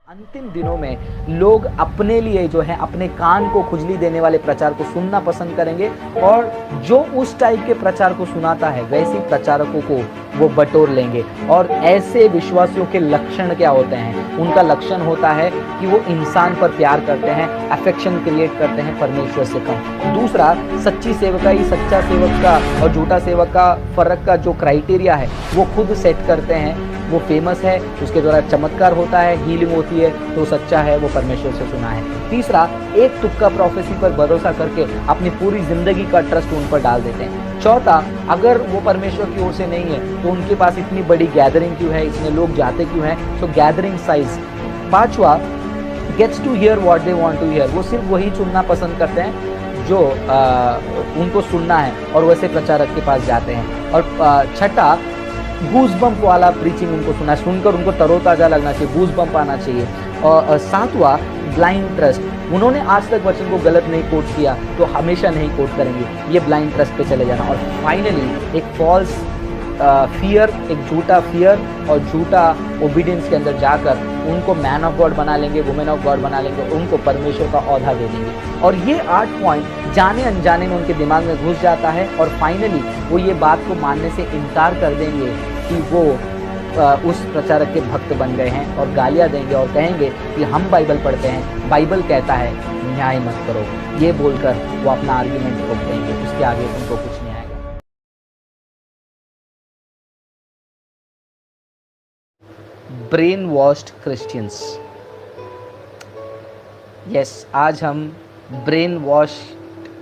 अंतिम दिनों में लोग अपने लिए जो है अपने कान को खुजली देने वाले प्रचार को सुनना पसंद करेंगे और जो उस टाइप के प्रचार को सुनाता है वैसे प्रचारकों को वो बटोर लेंगे। और ऐसे विश्वासियों के लक्षण क्या होते हैं? उनका लक्षण होता है कि वो इंसान पर प्यार करते हैं, अफेक्शन क्रिएट करते हैं परमेश्वर से कम। दूसरा, सच्ची सेवकाई, सच्चा सेवक का और झूठा सेवक का फर्क का जो क्राइटेरिया है वो खुद सेट करते हैं। वो फेमस है, उसके द्वारा चमत्कार होता है, हीलिंग होती है, तो सच्चा है, वो परमेश्वर से सुना है। तीसरा, एक तुक्का प्रोफेसी पर भरोसा करके अपनी पूरी जिंदगी का ट्रस्ट उन पर डाल देते हैं। चौथा, अगर वो परमेश्वर की ओर से नहीं है तो उनके पास इतनी बड़ी गैदरिंग क्यों है, इतने लोग जाते क्यों हैं? तो गैदरिंग साइज। पांचवा, gets to hear what they want to hear. वो सिर्फ वही सुनना पसंद करते हैं जो उनको सुनना है और वैसे प्रचारक के पास जाते हैं। और छठा, गूज़बम्प वाला प्रीचिंग उनको सुनकर उनको तरोताज़ा लगना चाहिए, गूज़बम्प आना चाहिए। और सातवां, ब्लाइंड ट्रस्ट। उन्होंने आज तक वचन को गलत नहीं कोट किया तो हमेशा नहीं कोट करेंगे, ये ब्लाइंड ट्रस्ट पे चले जाना। और फाइनली एक फॉल्स फियर, एक झूठा फियर और झूठा ओबीडियंस के अंदर जाकर उनको मैन ऑफ गॉड बना लेंगे, वुमेन ऑफ गॉड बना लेंगे, उनको परमेश्वर का औहदा दे देंगे। और ये 8 पॉइंट जाने अनजाने में उनके दिमाग में घुस जाता है और फाइनली वो ये बात को मानने से इनकार कर देंगे कि वो उस प्रचारक के भक्त बन गए हैं और गालियाँ देंगे और कहेंगे कि हम बाइबल पढ़ते हैं, बाइबल कहता है न्याय मत करो। ये बोलकर वो अपना आर्ग्यूमेंट रोक देंगे, उसके आगे उनको कुछ नहीं आएगा। Brain washed Christians. यस, आज हम ब्रेन वॉश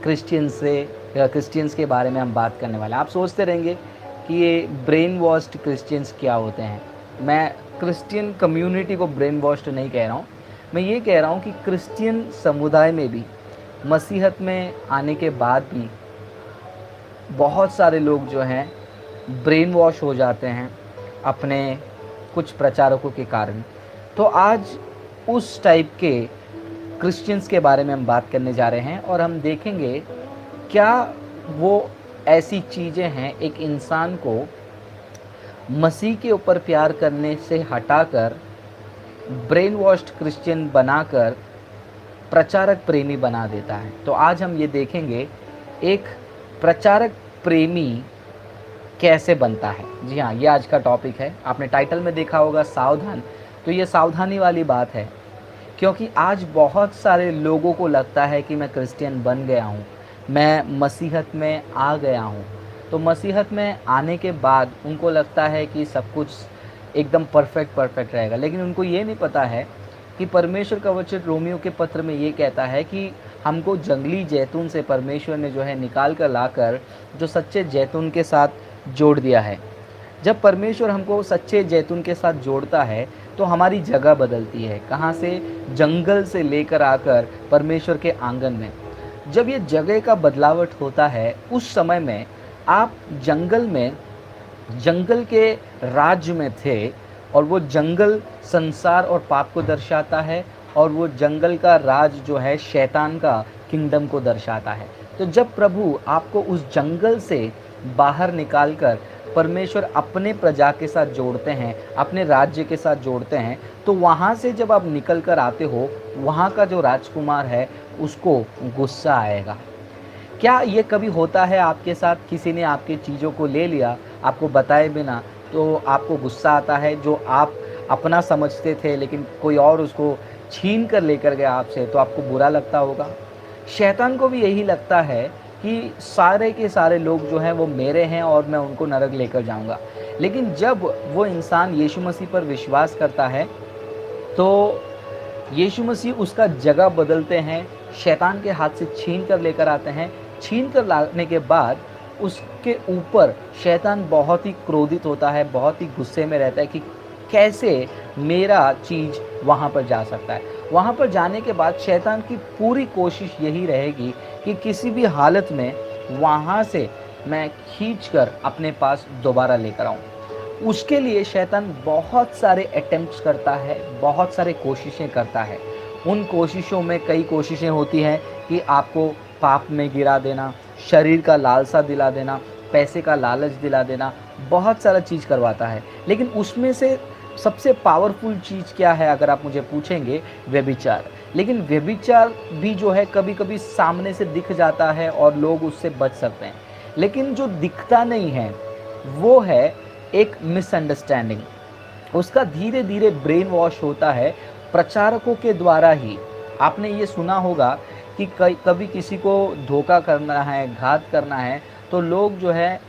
क्रिश्चियंस के बारे में हम बात करने वाले हैं। आप सोचते रहेंगे कि ये ब्रेन वॉश्ड क्रिश्चियंस क्या होते हैं। मैं क्रिश्चियन कम्युनिटी को ब्रेन वॉश्ड नहीं कह रहा हूँ, मैं ये कह रहा हूँ कि क्रिश्चियन समुदाय में भी मसीहत में आने के बाद भी बहुत सारे लोग जो हैं ब्रेन वॉश हो जाते हैं अपने कुछ प्रचारकों के कारण। तो आज उस टाइप के क्रिश्चियंस के बारे में हम बात करने जा रहे हैं और हम देखेंगे क्या वो ऐसी चीज़ें हैं एक इंसान को मसीह के ऊपर प्यार करने से हटाकर ब्रेन वॉश्ड क्रिश्चियन बनाकर प्रचारक प्रेमी बना देता है। तो आज हम ये देखेंगे एक प्रचारक प्रेमी कैसे बनता है। जी हाँ, ये आज का टॉपिक है। आपने टाइटल में देखा होगा सावधान, तो ये सावधानी वाली बात है क्योंकि आज बहुत सारे लोगों को लगता है कि मैं क्रिश्चियन बन गया हूँ, मैं मसीहत में आ गया हूँ। तो मसीहत में आने के बाद उनको लगता है कि सब कुछ एकदम परफेक्ट रहेगा, लेकिन उनको ये नहीं पता है कि परमेश्वर का वचन रोमियो के पत्र में ये कहता है कि हमको जंगली जैतून से परमेश्वर ने जो है निकाल कर लाकर जो सच्चे जैतून के साथ जोड़ दिया है। जब परमेश्वर हमको सच्चे जैतून के साथ जोड़ता है तो हमारी जगह बदलती है। कहाँ से? जंगल से लेकर आकर परमेश्वर के आंगन में। जब ये जगह का बदलावट होता है उस समय में आप जंगल के राज्य में थे और वो जंगल संसार और पाप को दर्शाता है और वो जंगल का राज जो है शैतान का किंगडम को दर्शाता है। तो जब प्रभु आपको उस जंगल से बाहर निकालकर परमेश्वर अपने प्रजा के साथ जोड़ते हैं, अपने राज्य के साथ जोड़ते हैं, तो वहाँ से जब आप निकल कर आते हो वहाँ का जो राजकुमार है उसको गुस्सा आएगा। क्या ये कभी होता है आपके साथ? किसी ने आपकी चीज़ों को ले लिया आपको बताए बिना, तो आपको गुस्सा आता है। जो आप अपना समझते थे लेकिन कोई और उसको छीन कर लेकर गया आपसे, तो आपको बुरा लगता होगा। शैतान को भी यही लगता है कि सारे के सारे लोग जो हैं वो मेरे हैं और मैं उनको नरक लेकर जाऊंगा। लेकिन जब वो इंसान यीशु मसीह पर विश्वास करता है तो यीशु मसीह उसका जगह बदलते हैं, शैतान के हाथ से छीन कर लेकर आते हैं। छीन कर लाने के बाद उसके ऊपर शैतान बहुत ही क्रोधित होता है, बहुत ही गुस्से में रहता है कि कैसे मेरा चीज़ वहाँ पर जा सकता है। वहाँ पर जाने के बाद शैतान की पूरी कोशिश यही रहेगी कि किसी भी हालत में वहाँ से मैं खींचकर अपने पास दोबारा लेकर आऊँ। उसके लिए शैतान बहुत सारे अटेम्प्ट्स करता है, बहुत सारे कोशिशें करता है। उन कोशिशों में कई कोशिशें होती हैं कि आपको पाप में गिरा देना, शरीर का लालसा दिला देना, पैसे का लालच दिला देना, बहुत सारा चीज़ करवाता है। लेकिन उसमें से सबसे पावरफुल चीज़ क्या है अगर आप मुझे पूछेंगे, व्यभिचार। लेकिन व्यभिचार भी जो है कभी कभी सामने से दिख जाता है और लोग उससे बच सकते हैं, लेकिन जो दिखता नहीं है वो है एक मिसअंडरस्टैंडिंग। उसका धीरे धीरे ब्रेन वॉश होता है प्रचारकों के द्वारा ही। आपने ये सुना होगा कि कभी किसी को धोखा करना है, घात करना है, तो लोग जो है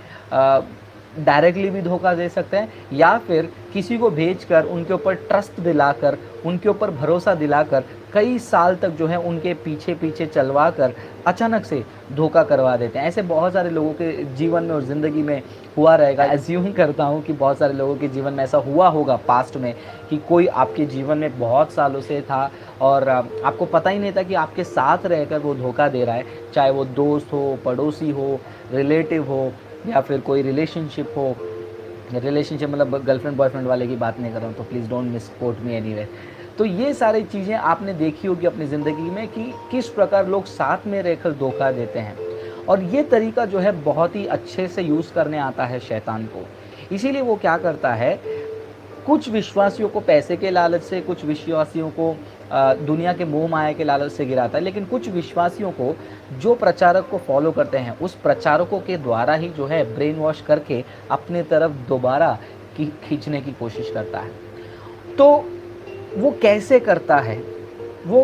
डायरेक्टली भी धोखा दे सकते हैं, या फिर किसी को भेजकर उनके ऊपर ट्रस्ट दिलाकर, उनके ऊपर भरोसा दिलाकर कई साल तक जो है उनके पीछे पीछे चलवा कर अचानक से धोखा करवा देते हैं। ऐसे बहुत सारे लोगों के जीवन में और ज़िंदगी में हुआ रहेगा। एज्यूम करता हूँ कि बहुत सारे लोगों के जीवन में ऐसा हुआ होगा पास्ट में कि कोई आपके जीवन में बहुत सालों से था और आपको पता ही नहीं था कि आपके साथ रहकर वो धोखा दे रहा है, चाहे वो दोस्त हो, पड़ोसी हो, रिलेटिव हो, या फिर कोई रिलेशनशिप हो। रिलेशनशिप मतलब गर्लफ्रेंड बॉयफ्रेंड वाले की बात नहीं कर रहा हूँ, तो please don't miss quote me anyway. तो ये सारी चीज़ें आपने देखी होगी अपनी ज़िंदगी में कि किस प्रकार लोग साथ में रहकर धोखा देते हैं, और ये तरीका जो है बहुत ही अच्छे से यूज़ करने आता है शैतान को। इसीलिए वो क्या करता है, कुछ विश्वासियों को पैसे के लालच से, कुछ विश्वासियों को दुनिया के मोह माया के लालच से गिराता है, लेकिन कुछ विश्वासियों को जो प्रचारक को फॉलो करते हैं उस प्रचारकों के द्वारा ही जो है ब्रेन वॉश करके अपने तरफ दोबारा खींचने की कोशिश करता है। तो वो कैसे करता है, वो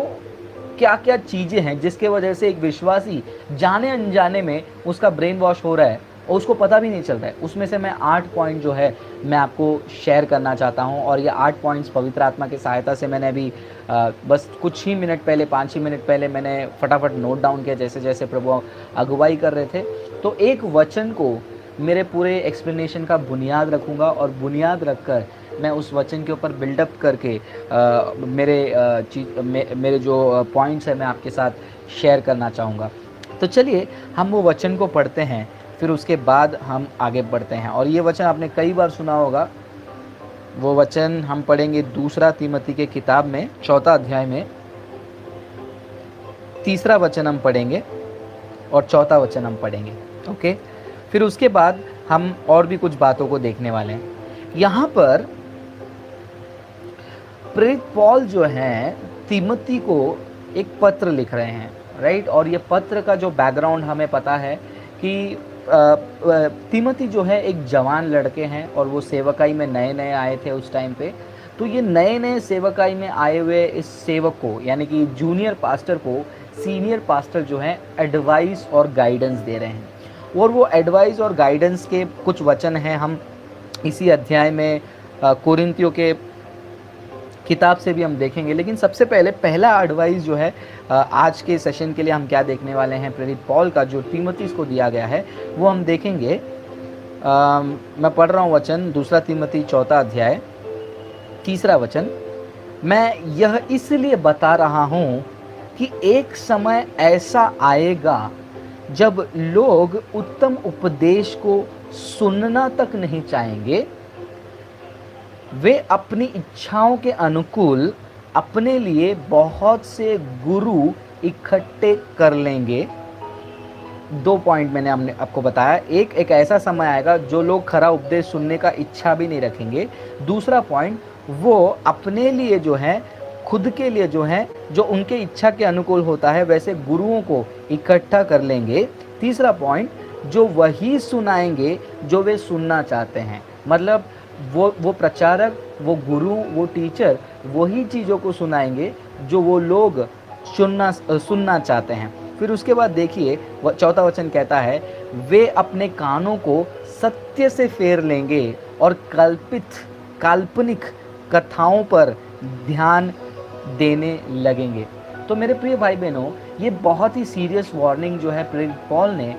क्या क्या चीज़ें हैं जिसके वजह से एक विश्वासी जाने अनजाने में उसका ब्रेन वॉश हो रहा है और उसको पता भी नहीं चल रहा है। उसमें से मैं 8 पॉइंट जो है मैं आपको शेयर करना चाहता हूं, और ये 8 पॉइंट्स पवित्र आत्मा की सहायता से मैंने अभी बस कुछ ही मिनट पहले, 5 ही मिनट पहले मैंने फटाफट नोट डाउन किया जैसे जैसे प्रभु अगुवाई कर रहे थे। तो एक वचन को मेरे पूरे एक्सप्लेनेशन का बुनियाद रखूँगा, और बुनियाद रखकर मैं उस वचन के ऊपर बिल्डअप करके मेरे जो पॉइंट्स हैं मैं आपके साथ शेयर करना चाहूँगा। तो चलिए हम वो वचन को पढ़ते हैं, फिर उसके बाद हम आगे बढ़ते हैं। और ये वचन आपने कई बार सुना होगा। वो वचन हम पढ़ेंगे 2 तीमोथी के किताब में 4 अध्याय में 3 वचन हम पढ़ेंगे और 4 वचन हम पढ़ेंगे। ओके, फिर उसके बाद हम और भी कुछ बातों को देखने वाले हैं। यहाँ पर प्रेरित पौल जो हैं तीमोथी को एक पत्र लिख रहे हैं, राइट। और ये पत्र का जो बैकग्राउंड हमें पता है कि तीमोथी जो है एक जवान लड़के हैं और वो सेवकाई में नए नए आए थे उस टाइम पे। तो ये नए नए सेवकाई में आए हुए इस सेवक को, यानी कि जूनियर पास्टर को, सीनियर पास्टर जो है एडवाइस और गाइडेंस दे रहे हैं। और वो एडवाइस और गाइडेंस के कुछ वचन हैं हम इसी अध्याय में कोरिन्थियों के किताब से भी हम देखेंगे। लेकिन सबसे पहले पहला एडवाइस जो है आज के सेशन के लिए हम क्या देखने वाले हैं, प्रेरित पौल का जो तीमोथी को दिया गया है वो हम देखेंगे। मैं पढ़ रहा हूँ वचन 2 तीमोथी 4 अध्याय 3 वचन। मैं यह इसलिए बता रहा हूँ कि एक समय ऐसा आएगा जब लोग उत्तम उपदेश को सुनना तक नहीं चाहेंगे, वे अपनी इच्छाओं के अनुकूल अपने लिए बहुत से गुरु इकट्ठे कर लेंगे। 2 पॉइंट मैंने आपको बताया। एक ऐसा समय आएगा जो लोग खरा उपदेश सुनने का इच्छा भी नहीं रखेंगे। दूसरा पॉइंट, वो अपने लिए जो है, खुद के लिए जो है, जो उनके इच्छा के अनुकूल होता है वैसे गुरुओं को इकट्ठा कर लेंगे। तीसरा पॉइंट, जो वही सुनाएंगे जो वे सुनना चाहते हैं। मतलब वो प्रचारक, वो गुरु, वो टीचर वही चीज़ों को सुनाएंगे जो वो लोग सुनना चाहते हैं। फिर उसके बाद देखिए 4 वचन कहता है, वे अपने कानों को सत्य से फेर लेंगे और काल्पनिक कथाओं पर ध्यान देने लगेंगे। तो मेरे प्रिय भाई बहनों, ये बहुत ही सीरियस वार्निंग जो है प्रेरित पौल ने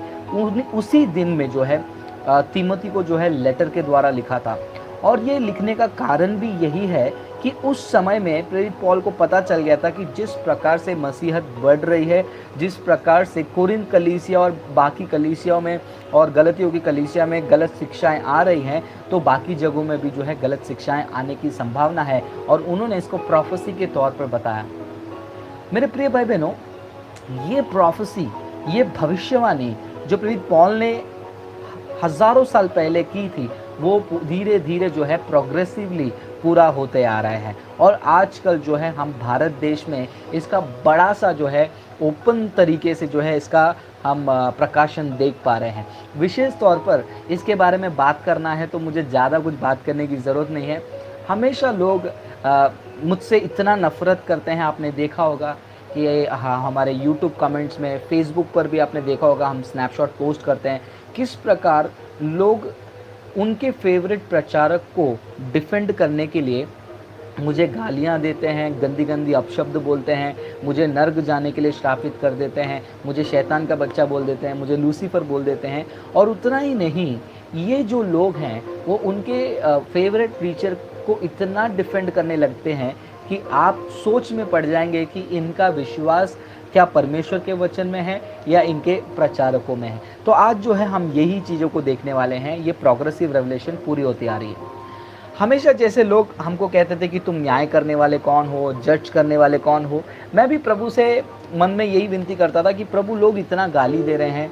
उसी दिन में जो है तीमोथी को जो है लेटर के द्वारा लिखा था। और ये लिखने का कारण भी यही है कि उस समय में प्रेरित पौल को पता चल गया था कि जिस प्रकार से मसीहत बढ़ रही है, जिस प्रकार से कोरिन्थ कलीसिया और बाकी कलीसियाओं में और गलतियों की कलीसिया में गलत शिक्षाएं आ रही हैं, तो बाकी जगहों में भी जो है गलत शिक्षाएं आने की संभावना है। और उन्होंने इसको प्रोफेसी के तौर पर बताया। मेरे प्रिय भाई बहनों, ये प्रोफेसी, ये भविष्यवाणी जो प्रेरित पौल ने हज़ारों साल पहले की थी, वो धीरे धीरे जो है प्रोग्रेसिवली पूरा होते आ रहा है। और आजकल जो है हम भारत देश में इसका बड़ा सा जो है ओपन तरीके से जो है इसका हम प्रकाशन देख पा रहे हैं। विशेष तौर पर इसके बारे में बात करना है तो मुझे ज़्यादा कुछ बात करने की ज़रूरत नहीं है। हमेशा लोग मुझसे इतना नफ़रत करते हैं, आपने देखा होगा कि हाँ, हमारे यूट्यूब कमेंट्स में, फेसबुक पर भी आपने देखा होगा हम स्नैपशॉट पोस्ट करते हैं, किस प्रकार लोग उनके फेवरेट प्रचारक को डिफेंड करने के लिए मुझे गालियाँ देते हैं, गंदी गंदी अपशब्द बोलते हैं, मुझे नर्क जाने के लिए श्रापित कर देते हैं, मुझे शैतान का बच्चा बोल देते हैं, मुझे लूसीफर बोल देते हैं। और उतना ही नहीं, ये जो लोग हैं वो उनके फेवरेट प्रीचर को इतना डिफेंड करने लगते हैं कि आप सोच में पड़ जाएंगे कि इनका विश्वास क्या परमेश्वर के वचन में है या इनके प्रचारकों में है। तो आज जो है हम यही चीज़ों को देखने वाले हैं। ये प्रोग्रेसिव रेवलेशन पूरी होती आ रही है। हमेशा जैसे लोग हमको कहते थे कि तुम न्याय करने वाले कौन हो, जज करने वाले कौन हो, मैं भी प्रभु से मन में यही विनती करता था कि प्रभु लोग इतना गाली दे रहे हैं,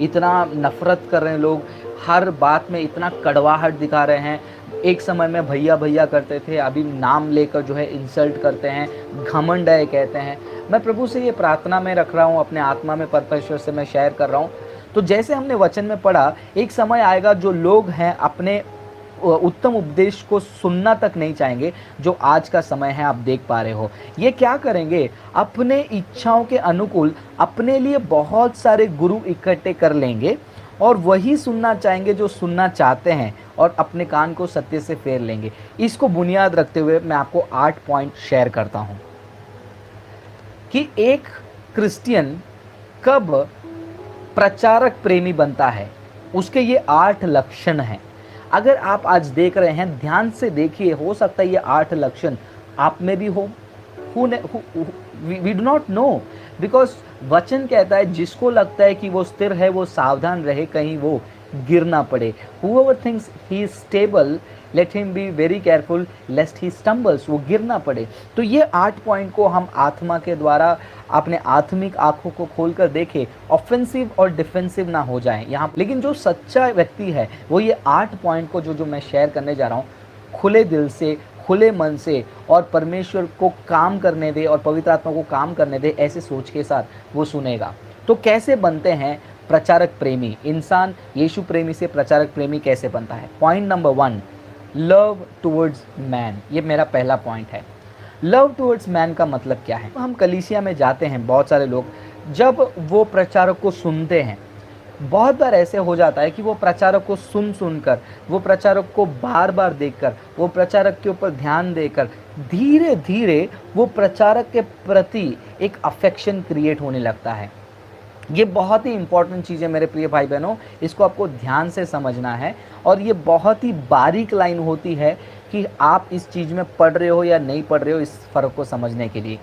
इतना नफरत कर रहे हैं लोग, हर बात में इतना कड़वाहट दिखा रहे हैं। एक समय में भैया भैया करते थे, अभी नाम लेकर जो है इंसल्ट करते हैं, घमंड है कहते हैं। मैं प्रभु से ये प्रार्थना में रख रहा हूँ, अपने आत्मा में परमेश्वर से मैं शेयर कर रहा हूँ। तो जैसे हमने वचन में पढ़ा, एक समय आएगा जो लोग हैं अपने उत्तम उपदेश को सुनना तक नहीं चाहेंगे, जो आज का समय है आप देख पा रहे हो। ये क्या करेंगे, अपने इच्छाओं के अनुकूल अपने लिए बहुत सारे गुरु इकट्ठे कर लेंगे और वही सुनना चाहेंगे जो सुनना चाहते हैं और अपने कान को सत्य से फेर लेंगे। इसको बुनियाद रखते हुए मैं आपको 8 पॉइंट शेयर करता हूं कि एक क्रिश्चियन कब प्रचारक प्रेमी बनता है। उसके ये 8 लक्षण हैं। अगर आप आज देख रहे हैं, ध्यान से देखिए, हो सकता है ये 8 लक्षण आप में भी हो। We do not know, because वचन कहता है जिसको लगता है कि वो स्थिर है वो सावधान रहे, कहीं वो गिर ना पड़े। Whoever thinks he is stable, let him be very careful lest he stumbles, वो गिर ना पड़े। तो ये 8 पॉइंट को हम आत्मा के द्वारा अपने आत्मिक आंखों को खोलकर देखें, ऑफेंसिव और डिफेंसिव ना हो जाए यहाँ। लेकिन जो सच्चा व्यक्ति है वो ये 8 पॉइंट को जो मैं शेयर करने जा रहा हूँ, खुले दिल से, खुले मन से और परमेश्वर को काम करने दे और पवित्र आत्मा को काम करने दे, ऐसे सोच के साथ वो सुनेगा। तो कैसे बनते हैं प्रचारक प्रेमी इंसान? यीशु प्रेमी से प्रचारक प्रेमी कैसे बनता है? Point number 1, love towards man. ये मेरा पहला पॉइंट है। लव टुवर्ड्स मैन का मतलब क्या है? हम कलीसिया में जाते हैं, बहुत सारे लोग जब वो प्रचारक को सुनते हैं, बहुत बार ऐसे हो जाता है कि वो प्रचारक को सुनकर, वो प्रचारक को बार बार देखकर, वो प्रचारक के ऊपर ध्यान देकर धीरे धीरे वो प्रचारक के प्रति एक अफेक्शन क्रिएट होने लगता है। ये बहुत ही इंपॉर्टेंट चीज़ है मेरे प्रिय भाई बहनों, इसको आपको ध्यान से समझना है। और ये बहुत ही बारीक लाइन होती है कि आप इस चीज़ में पढ़ रहे हो या नहीं पढ़ रहे हो, इस फ़र्क को समझने के लिए।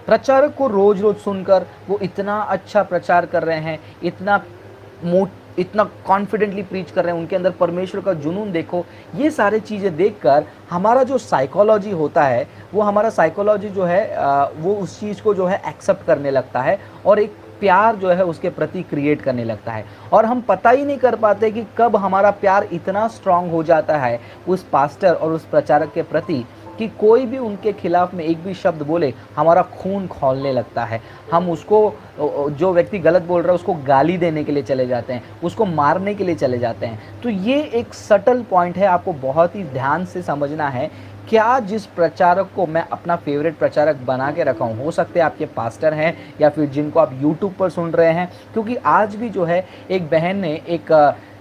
प्रचारक को रोज रोज सुनकर वो इतना अच्छा प्रचार कर रहे हैं, इतना कॉन्फिडेंटली प्रीच कर रहे हैं, उनके अंदर परमेश्वर का जुनून देखो। ये सारी चीज़ें देखकर हमारा जो साइकोलॉजी होता है, वो हमारा साइकोलॉजी जो है वो उस चीज़ को जो है एक्सेप्ट करने लगता है और एक प्यार जो है उसके प्रति क्रिएट करने लगता है। और हम पता ही नहीं कर पाते कि कब हमारा प्यार इतना स्ट्रांग हो जाता है उस पास्टर और उस प्रचारक के प्रति कि कोई भी उनके खिलाफ में एक भी शब्द बोले, हमारा खून खौलने लगता है। हम उसको, जो व्यक्ति गलत बोल रहा है, उसको गाली देने के लिए चले जाते हैं, उसको मारने के लिए चले जाते हैं। तो ये एक सटल पॉइंट है, आपको बहुत ही ध्यान से समझना है। क्या जिस प्रचारक को मैं अपना फेवरेट प्रचारक बना के रखा हूँ, हो सकते हैं आपके पास्टर हैं या फिर जिनको आप यूट्यूब पर सुन रहे हैं, क्योंकि आज भी जो है एक बहन ने, एक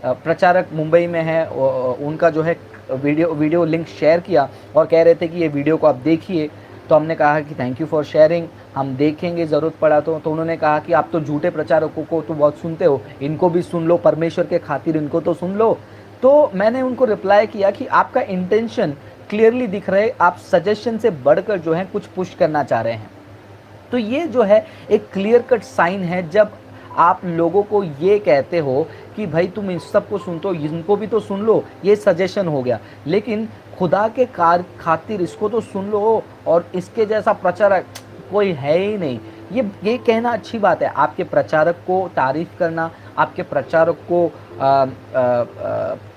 प्रचारक मुंबई में है, उनका जो है वीडियो लिंक शेयर किया और कह रहे थे कि ये वीडियो को आप देखिए। तो हमने कहा कि थैंक यू फॉर शेयरिंग, हम देखेंगे ज़रूरत पड़ा तो उन्होंने कहा कि आप तो झूठे प्रचारकों को तो बहुत सुनते हो, इनको भी सुन लो, परमेश्वर के खातिर इनको तो सुन लो। तो मैंने उनको रिप्लाई किया कि आपका इंटेंशन क्लियरली दिख रहे, आप सजेशन से बढ़कर जो है कुछ पुश करना चाह रहे हैं। तो ये जो है एक क्लियर कट साइन है जब आप लोगों को ये कहते हो कि भाई तुम इन सबको सुन, तो इनको भी तो सुन लो, ये सजेशन हो गया, लेकिन खुदा के खातिर इसको तो सुन लो और इसके जैसा प्रचारक कोई है ही नहीं। ये कहना अच्छी बात है, आपके प्रचारक को तारीफ करना, आपके प्रचारक को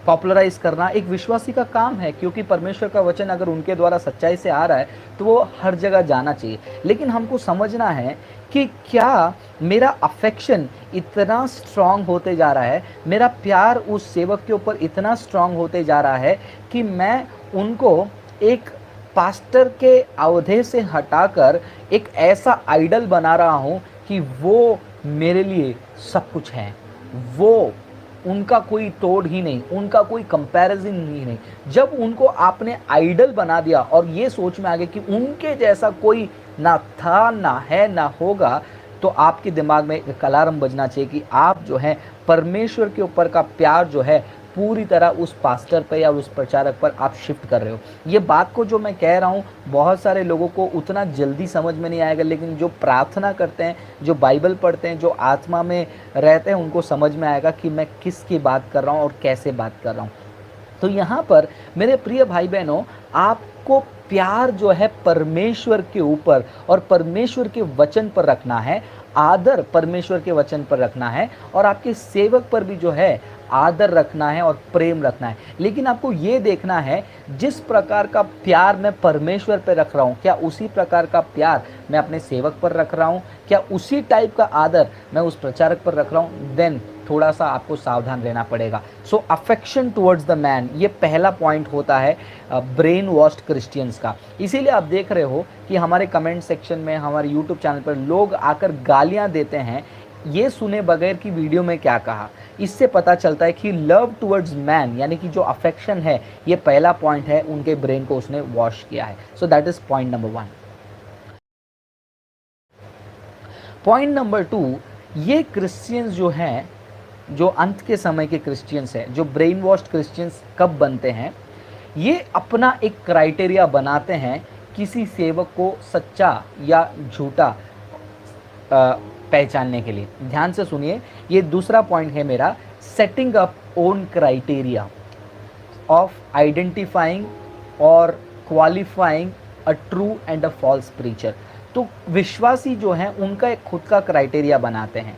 पॉपुलराइज करना एक विश्वासी का काम है, क्योंकि परमेश्वर का वचन अगर उनके द्वारा सच्चाई से आ रहा है तो वो हर जगह जाना चाहिए। लेकिन हमको समझना है कि क्या मेरा अफेक्शन इतना स्ट्रांग होते जा रहा है, मेरा प्यार उस सेवक के ऊपर इतना स्ट्रांग होते जा रहा है कि मैं उनको एक पास्टर के अहदे से हटाकर एक ऐसा आइडल बना रहा हूँ कि वो मेरे लिए सब कुछ है, वो उनका कोई तोड़ ही नहीं, उनका कोई कंपैरिजन ही नहीं। जब उनको आपने आइडल बना दिया और ये सोच में आ गया कि उनके जैसा कोई ना था, ना है, ना होगा, तो आपके दिमाग में एक अलार्म बजना चाहिए कि आप जो है परमेश्वर के ऊपर का प्यार जो है पूरी तरह उस पास्टर पे या उस प्रचारक पर आप शिफ्ट कर रहे हो। ये बात को जो मैं कह रहा हूँ बहुत सारे लोगों को उतना जल्दी समझ में नहीं आएगा, लेकिन जो प्रार्थना करते हैं, जो बाइबल पढ़ते हैं, जो आत्मा में रहते हैं, उनको समझ में आएगा कि मैं किसकी बात कर रहा हूँ और कैसे बात कर रहा हूँ। तो यहाँ पर मेरे प्रिय भाई बहनों, आपको प्यार जो है परमेश्वर के ऊपर और परमेश्वर के वचन पर रखना है, आदर परमेश्वर के वचन पर रखना है, और आपके सेवक पर भी जो है आदर रखना है और प्रेम रखना है। लेकिन आपको ये देखना है जिस प्रकार का प्यार मैं परमेश्वर पर रख रहा हूँ, क्या उसी प्रकार का प्यार मैं अपने सेवक पर रख रहा हूँ, क्या उसी टाइप का आदर मैं उस प्रचारक पर रख रहा हूँ। देन थोड़ा सा आपको सावधान रहना पड़ेगा। सो अफेक्शन टुवर्ड्स द मैन, ये पहला पॉइंट होता है ब्रेन वॉश्ड क्रिश्चियंस का। इसीलिए आप देख रहे हो कि हमारे कमेंट सेक्शन में, हमारे यूट्यूब चैनल पर लोग आकर गालियां देते हैं ये सुने बगैर कि वीडियो में क्या कहा। इससे पता चलता है कि लव टुवर्ड्स मैन, यानी कि जो अफेक्शन है, ये पहला पॉइंट है, उनके ब्रेन को उसने वॉश किया है। So that is point number 1। Point number 2, ये क्रिश्चियंस जो हैं, जो अंत के समय के क्रिश्चियंस हैं, जो ब्रेन वॉश्ड क्रिश्चियंस कब बनते हैं, ये अपना एक क्राइटेरिया बनाते हैं किसी सेवक को सच्चा या झूठा पहचानने के लिए। ध्यान से सुनिए, ये दूसरा पॉइंट है मेरा, setting up own criteria of identifying और qualifying a true and a false preacher. तो विश्वासी जो हैं उनका एक खुद का क्राइटेरिया बनाते हैं।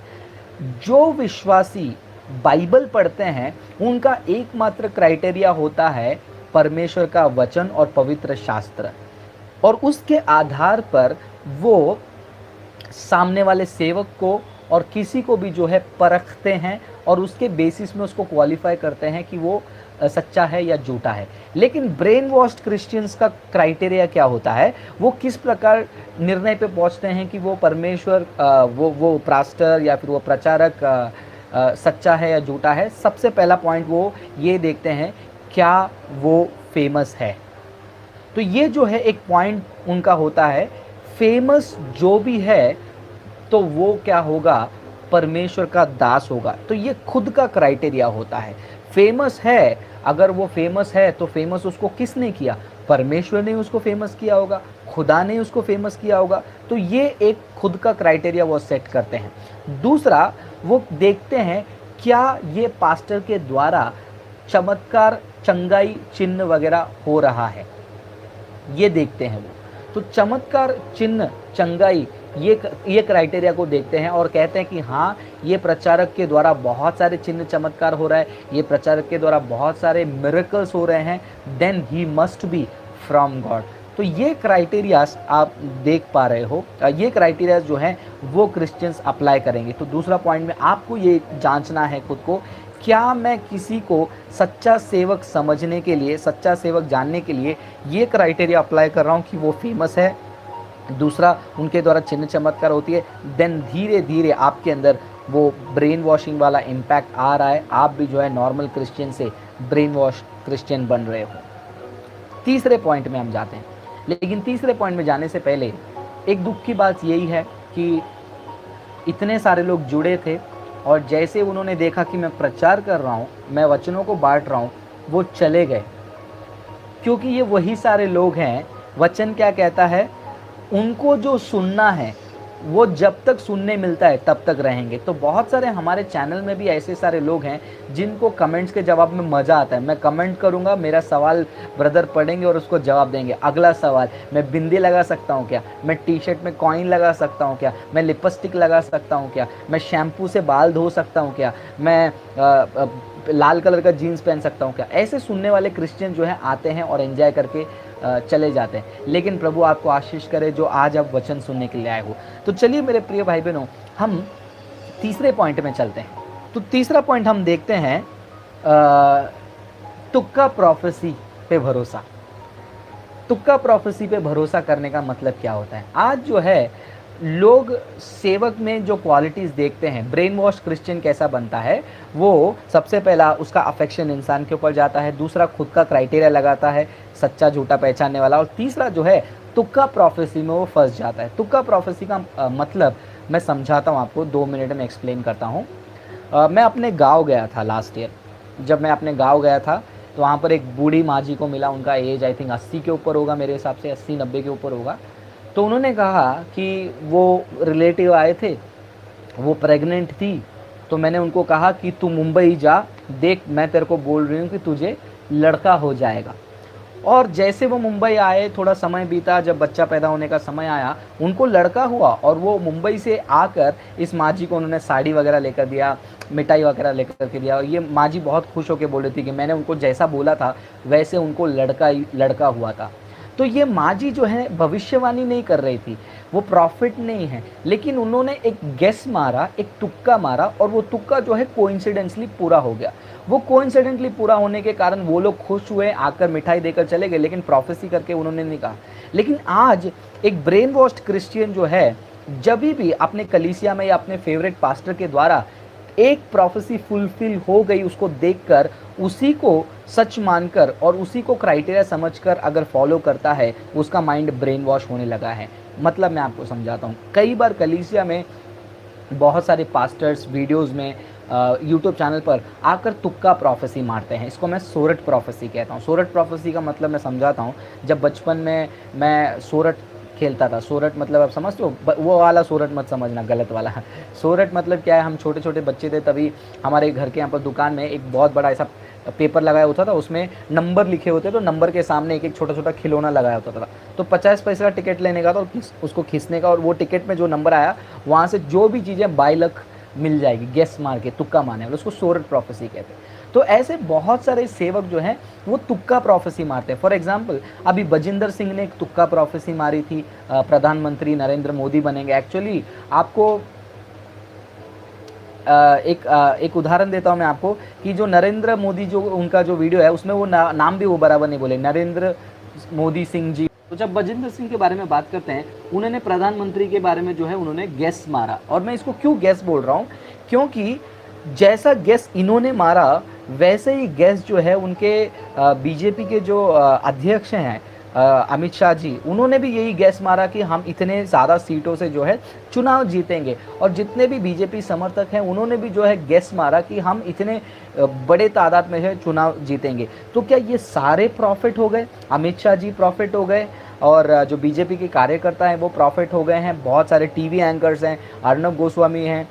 जो विश्वासी बाइबल पढ़ते हैं उनका एकमात्र क्राइटेरिया होता है परमेश्वर का वचन और पवित्र शास्त्र, और उसके आधार पर वो सामने वाले सेवक को और किसी को भी जो है परखते हैं और उसके बेसिस में उसको क्वालिफाई करते हैं कि वो सच्चा है या झूठा है। लेकिन ब्रेन वॉश्ड क्रिश्चियंस का क्राइटेरिया क्या होता है, वो किस प्रकार निर्णय पे पहुंचते हैं कि वो परमेश्वर वो पास्टर या फिर वो प्रचारक सच्चा है या झूठा है। सबसे पहला पॉइंट वो ये देखते हैं, क्या वो फेमस है। तो ये जो है एक पॉइंट उनका होता है, फेमस जो भी है तो वो क्या होगा, परमेश्वर का दास होगा। तो ये खुद का क्राइटेरिया होता है। फेमस है, अगर वो फेमस है तो फेमस उसको किसने किया, परमेश्वर ने उसको फेमस किया होगा, खुदा ने उसको फेमस किया होगा। तो ये एक खुद का क्राइटेरिया वो सेट करते हैं। दूसरा, वो देखते हैं क्या ये पास्टर के द्वारा चमत्कार, चंगाई, चिन्ह वगैरह हो रहा है, ये देखते हैं वो। तो चमत्कार, चिन्ह, चंगाई, ये क्राइटेरिया को देखते हैं और कहते हैं कि हाँ, ये प्रचारक के द्वारा बहुत सारे चिन्ह चमत्कार हो रहा है, ये प्रचारक के द्वारा बहुत सारे मिरेकल्स हो रहे हैं, then he must be from God. तो ये क्राइटेरियाज आप देख पा रहे हो, ये क्राइटेरियाज जो हैं वो क्रिश्चियंस अप्लाई करेंगे। तो दूसरा पॉइंट में आपको ये जांचना है खुद को, क्या मैं किसी को सच्चा सेवक समझने के लिए, सच्चा सेवक जानने के लिए ये क्राइटेरिया अप्लाई कर रहा हूँ कि वो फेमस है, दूसरा उनके द्वारा चिन्ह चमत्कार होती है, देन धीरे धीरे आपके अंदर वो ब्रेन वॉशिंग वाला इम्पैक्ट आ रहा है, आप भी जो है नॉर्मल क्रिश्चियन से ब्रेन वॉश क्रिश्चियन बन रहे हो। तीसरे पॉइंट में हम जाते हैं, लेकिन तीसरे पॉइंट में जाने से पहले एक दुख की बात यही है कि इतने सारे लोग जुड़े थे और जैसे उन्होंने देखा कि मैं प्रचार कर रहा हूँ, मैं वचनों को बांट रहा हूँ, वो चले गए। क्योंकि ये वही सारे लोग हैं, वचन क्या कहता है, उनको जो सुनना है वो जब तक सुनने मिलता है तब तक रहेंगे। तो बहुत सारे हमारे चैनल में भी ऐसे सारे लोग हैं जिनको कमेंट्स के जवाब में मज़ा आता है। मैं कमेंट करूंगा, मेरा सवाल ब्रदर पढ़ेंगे और उसको जवाब देंगे। अगला सवाल, मैं बिंदी लगा सकता हूँ क्या, मैं टी शर्ट में कॉइन लगा सकता हूँ क्या, मैं लिपस्टिक लगा सकता हूँ क्या, मैं शैम्पू से बाल धो सकता हूँ क्या, मैं लाल कलर का जीन्स पहन सकता हूँ क्या। ऐसे सुनने वाले क्रिश्चियन जो है आते हैं और एंजॉय करके चले जाते हैं। लेकिन प्रभु आपको आशीष करे जो आज आप वचन सुनने के लिए आए हो। तो चलिए मेरे प्रिय भाई बहनों, हम तीसरे पॉइंट में चलते हैं। तो तीसरा पॉइंट हम देखते हैं तुक्का प्रोफेसी पे भरोसा। तुक्का प्रोफेसी पे भरोसा करने का मतलब क्या होता है? आज जो है लोग सेवक में जो क्वालिटीज़ देखते हैं, ब्रेन वॉश क्रिश्चियन कैसा बनता है, वो सबसे पहला उसका अफेक्शन इंसान के ऊपर जाता है, दूसरा खुद का क्राइटेरिया लगाता है सच्चा झूठा पहचानने वाला, और तीसरा जो है तुक्का प्रोफेसी में वो फंस जाता है। तुक्का प्रोफेसी का मतलब मैं समझाता हूँ आपको, 2 मिनट में एक्सप्लेन करता हूँ। मैं अपने गाँव गया था लास्ट ईयर। जब मैं अपने गाँव गया था तो वहाँ पर एक बूढ़ी माँ जी को मिला। उनका एज आई थिंक 80 के ऊपर होगा, मेरे हिसाब से 80-90 के ऊपर होगा। तो उन्होंने कहा कि वो रिलेटिव आए थे, वो प्रेग्नेंट थी। तो मैंने उनको कहा कि तू मुंबई जा, देख मैं तेरे को बोल रही हूँ कि तुझे लड़का हो जाएगा। और जैसे वो मुंबई आए, थोड़ा समय बीता, जब बच्चा पैदा होने का समय आया, उनको लड़का हुआ और वो मुंबई से आकर इस माँ जी को उन्होंने साड़ी वगैरह लेकर दिया, मिठाई वगैरह लेकर के दिया। और ये माँ जी बहुत खुश होकर बोल रही थी कि मैंने उनको जैसा बोला था वैसे उनको लड़का हुआ था। तो ये माँ जी जो है भविष्यवाणी नहीं कर रही थी, वो प्रॉफिट नहीं है, लेकिन उन्होंने एक गेस मारा, एक तुक्का मारा, और वो तुक्का जो है कोइंसिडेंटली पूरा हो गया। वो कोइंसिडेंटली पूरा होने के कारण वो लोग खुश हुए, आकर मिठाई देकर चले गए, लेकिन प्रोफेसी करके उन्होंने नहीं कहा। लेकिन आज एक ब्रेन वॉश्ड क्रिश्चियन जो है, जब भी अपने कलीसिया में या अपने फेवरेट पास्टर के द्वारा एक प्रोफेसी फुलफिल हो गई, उसको देखकर उसी को सच मानकर और उसी को क्राइटेरिया समझकर अगर फॉलो करता है, उसका माइंड ब्रेन वॉश होने लगा है। मतलब मैं आपको समझाता हूँ। कई बार कलीसिया में बहुत सारे पास्टर्स वीडियोस में यूट्यूब चैनल पर आकर तुक्का प्रोफेसी मारते हैं। इसको मैं सोरठ प्रोफेसी कहता हूँ। सोरठ प्रोफेसी का मतलब मैं समझाता हूँ। जब बचपन में मैं सोरठ खेलता था, सोरठ मतलब आप समझते हो, वो वाला सोरठ मत समझना, गलत वाला। सोरठ मतलब क्या है, हम छोटे छोटे बच्चे थे तभी हमारे घर के यहाँ पर दुकान में एक बहुत बड़ा ऐसा पेपर लगाया होता था, उसमें नंबर लिखे होते, तो नंबर के सामने एक एक छोटा छोटा खिलौना लगाया होता था। तो 50 पैसे का टिकट लेने का था और उसको खींचने का, और वो टिकट में जो नंबर आया वहाँ से जो भी चीज़ें बाई लक मिल जाएगी, गेस मार के तुक्का मारने वाले, उसको सोरठ प्रोफेसी कहते हैं। तो ऐसे बहुत सारे सेवक जो हैं वो तुक्का प्रोफेसी मारते हैं। फॉर एग्जांपल अभी बजिंदर सिंह ने एक तुक्का प्रोफेसी मारी थी, प्रधानमंत्री नरेंद्र मोदी बनेंगे। एक्चुअली आपको एक उदाहरण देता हूं मैं आपको कि जो नरेंद्र मोदी जो उनका जो वीडियो है उसमें वो नाम भी वो बराबर नहीं बोले, नरेंद्र मोदी सिंह जी। तो जब बजिंदर सिंह के बारे में बात करते हैं, उन्होंने प्रधानमंत्री के बारे में जो है उन्होंने गेस मारा। और मैं इसको क्यों गेस बोल रहा हूँ, क्योंकि जैसा गेस इन्होंने मारा वैसे ही गेस जो है उनके बीजेपी के जो अध्यक्ष हैं अमित शाह जी, उन्होंने भी यही गैस मारा कि हम इतने ज़्यादा सीटों से जो है चुनाव जीतेंगे। और जितने भी बीजेपी समर्थक हैं उन्होंने भी जो है गैस मारा कि हम इतने बड़े तादाद में है चुनाव जीतेंगे। तो क्या ये सारे प्रॉफिट हो गए? अमित शाह जी प्रॉफिट हो गए और जो बीजेपी के कार्यकर्ता हैं वो प्रॉफिट हो गए हैं। बहुत सारे टीवी एंकर्स हैं, अर्नब गोस्वामी हैं,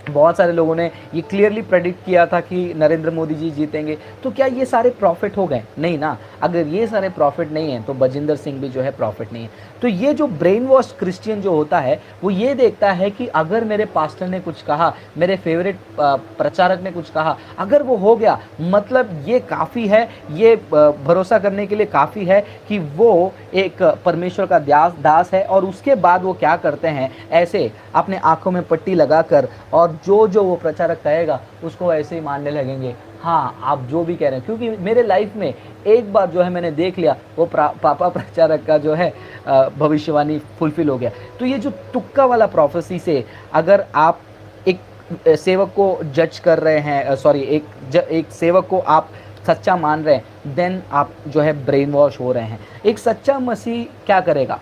बहुत सारे लोगों ने ये क्लियरली प्रेडिक्ट किया था कि नरेंद्र मोदी जी जीतेंगे। तो क्या ये सारे प्रॉफिट हो गए? नहीं ना। अगर ये सारे प्रॉफिट नहीं है तो बजिंदर सिंह भी जो है प्रॉफिट नहीं है। तो ये जो ब्रेन वॉश क्रिश्चियन जो होता है वो ये देखता है कि अगर मेरे पास्टर ने कुछ कहा, मेरे फेवरेट प्रचारक ने कुछ कहा, अगर वो हो गया मतलब ये काफ़ी है, ये भरोसा करने के लिए काफ़ी है कि वो एक परमेश्वर का दास है। और उसके बाद वो क्या करते हैं, ऐसे अपने आंखों में पट्टी लगाकर और जो वो प्रचारक कहेगा उसको ऐसे ही मानने लगेंगे। हाँ, आप जो भी कह रहे हैं, क्योंकि मेरे लाइफ में एक बार जो है मैंने देख लिया वो पापा प्रचारक का जो है भविष्यवाणी फुलफिल हो गया। तो ये जो तुक्का वाला प्रोफेसी से अगर आप एक सेवक को जज कर रहे हैं, सॉरी एक सेवक को आप सच्चा मान रहे हैं, देन आप जो है ब्रेन वॉश हो रहे हैं। एक सच्चा मसीह क्या करेगा?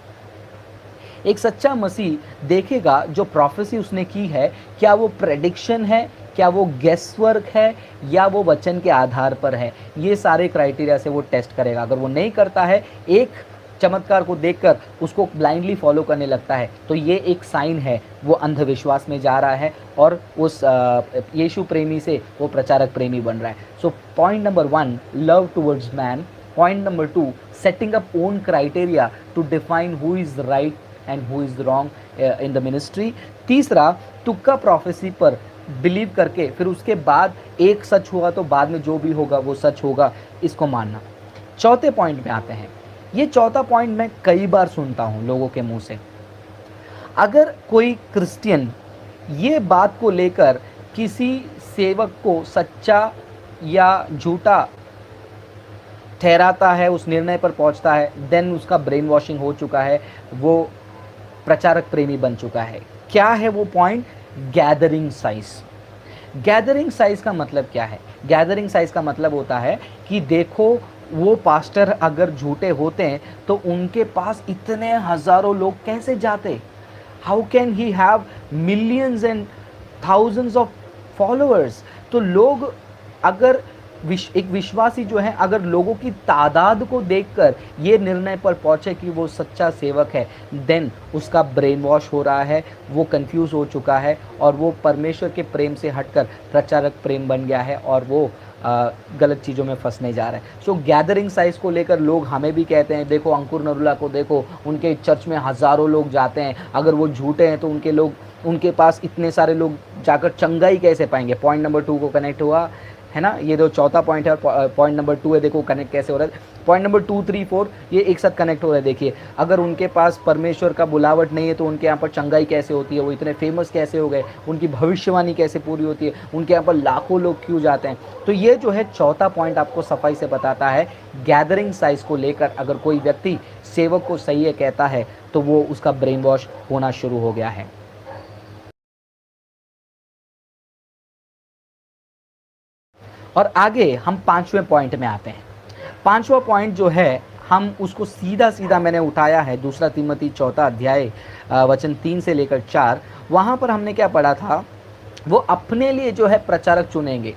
एक सच्चा मसीह देखेगा जो प्रोफेसी उसने की है, क्या वो प्रेडिक्शन है, क्या वो गेस वर्क है, या वो वचन के आधार पर है। ये सारे क्राइटेरिया से वो टेस्ट करेगा। अगर वो नहीं करता है, एक चमत्कार को देखकर उसको ब्लाइंडली फॉलो करने लगता है, तो ये एक साइन है वो अंधविश्वास में जा रहा है और उस यीशु प्रेमी से वो प्रचारक प्रेमी बन रहा है। So point number 1, love towards man. Point number 2, setting up own criteria to define who is right and who is wrong in the ministry. तीसरा, तुक्का प्रोफेसी पर बिलीव करके फिर उसके बाद एक सच हुआ तो बाद में जो भी होगा वो सच होगा, इसको मानना। चौथे पॉइंट में आते हैं। ये चौथा पॉइंट मैं कई बार सुनता हूँ लोगों के मुंह से। अगर कोई क्रिश्चियन ये बात को लेकर किसी सेवक को सच्चा या झूठा ठहराता है, उस निर्णय पर पहुंचता है, देन उसका ब्रेन वॉशिंग हो चुका है, वो प्रचारक प्रेमी बन चुका है। क्या है वो point? Gathering size. Gathering size का मतलब क्या है? गैदरिंग साइज का मतलब होता है कि देखो, वो पास्टर अगर झूठे होते हैं तो उनके पास इतने हजारों लोग कैसे जाते? How can he have millions and thousands of followers? तो लोग अगर एक विश्वासी जो है, अगर लोगों की तादाद को देखकर ये निर्णय पर पहुंचे कि वो सच्चा सेवक है, देन उसका ब्रेन वॉश हो रहा है, वो कंफ्यूज हो चुका है और वो परमेश्वर के प्रेम से हटकर प्रचारक प्रेम बन गया है और वो गलत चीज़ों में फंसने जा रहा है। सो गैदरिंग साइज को लेकर लोग हमें भी कहते हैं, देखो अंकुर नरूला को देखो, उनके चर्च में हज़ारों लोग जाते हैं, अगर वो झूठे हैं तो उनके पास इतने सारे लोग जाकर चंगाई कैसे पाएंगे? पॉइंट नंबर 2 को कनेक्ट हुआ है ना। ये जो चौथा पॉइंट है और पॉइंट नंबर 2 है, देखो कनेक्ट कैसे हो रहा है। पॉइंट नंबर 2, 3, 4 ये एक साथ कनेक्ट हो रहा है। देखिए, अगर उनके पास परमेश्वर का बुलावट नहीं है तो उनके यहाँ पर चंगाई कैसे होती है? वो इतने फेमस कैसे हो गए? उनकी भविष्यवाणी कैसे पूरी होती है? उनके यहाँ पर लाखों लोग क्यों जाते हैं? तो ये जो है चौथा पॉइंट आपको सफाई से बताता है, गैदरिंग साइज को लेकर अगर कोई व्यक्ति सेवक को सही है कहता है तो वो उसका ब्रेन वॉश होना शुरू हो गया है। और आगे हम 5वें पॉइंट में आते हैं। 5वां पॉइंट जो है, हम उसको सीधा सीधा मैंने उठाया है 2 तीमोथी 4 अध्याय वचन 3 से लेकर 4। वहाँ पर हमने क्या पढ़ा था? वो अपने लिए जो है प्रचारक चुनेंगे।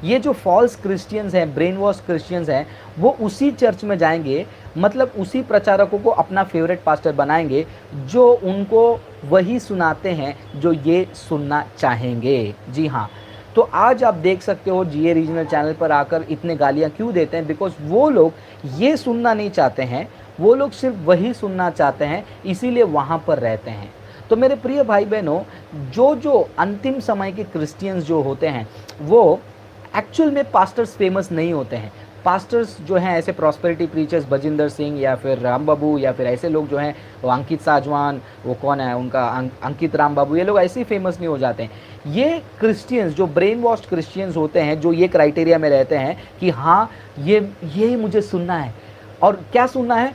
ये जो फॉल्स क्रिश्चियंस हैं, ब्रेन वॉश क्रिश्चियंस हैं, वो उसी चर्च में जाएंगे, मतलब उसी प्रचारकों को अपना फेवरेट पास्टर बनाएंगे जो उनको वही सुनाते हैं जो ये सुनना चाहेंगे। जी हाँ, तो आज आप देख सकते हो जीए रीजनल चैनल पर आकर इतने गालियां क्यों देते हैं? बिकॉज वो लोग ये सुनना नहीं चाहते हैं, वो लोग सिर्फ वही सुनना चाहते हैं, इसीलिए वहाँ पर रहते हैं। तो मेरे प्रिय भाई बहनों, जो अंतिम समय के क्रिश्चियंस जो होते हैं वो एक्चुअल में पास्टर्स फेमस नहीं होते हैं। पास्टर्स जो हैं ऐसे प्रॉस्पेरिटी प्रीचर्स, बजिंदर सिंह या फिर राम बाबू या फिर ऐसे लोग जो हैं, वो अंकित साजवान, वो कौन है उनका अंकित राम बाबू, ये लोग ऐसे ही फेमस नहीं हो जाते हैं। ये क्रिश्चियंस जो ब्रेन वॉश्ड क्रिश्चियंस होते हैं, जो ये क्राइटेरिया में रहते हैं कि हाँ ये मुझे सुनना है। और क्या सुनना है?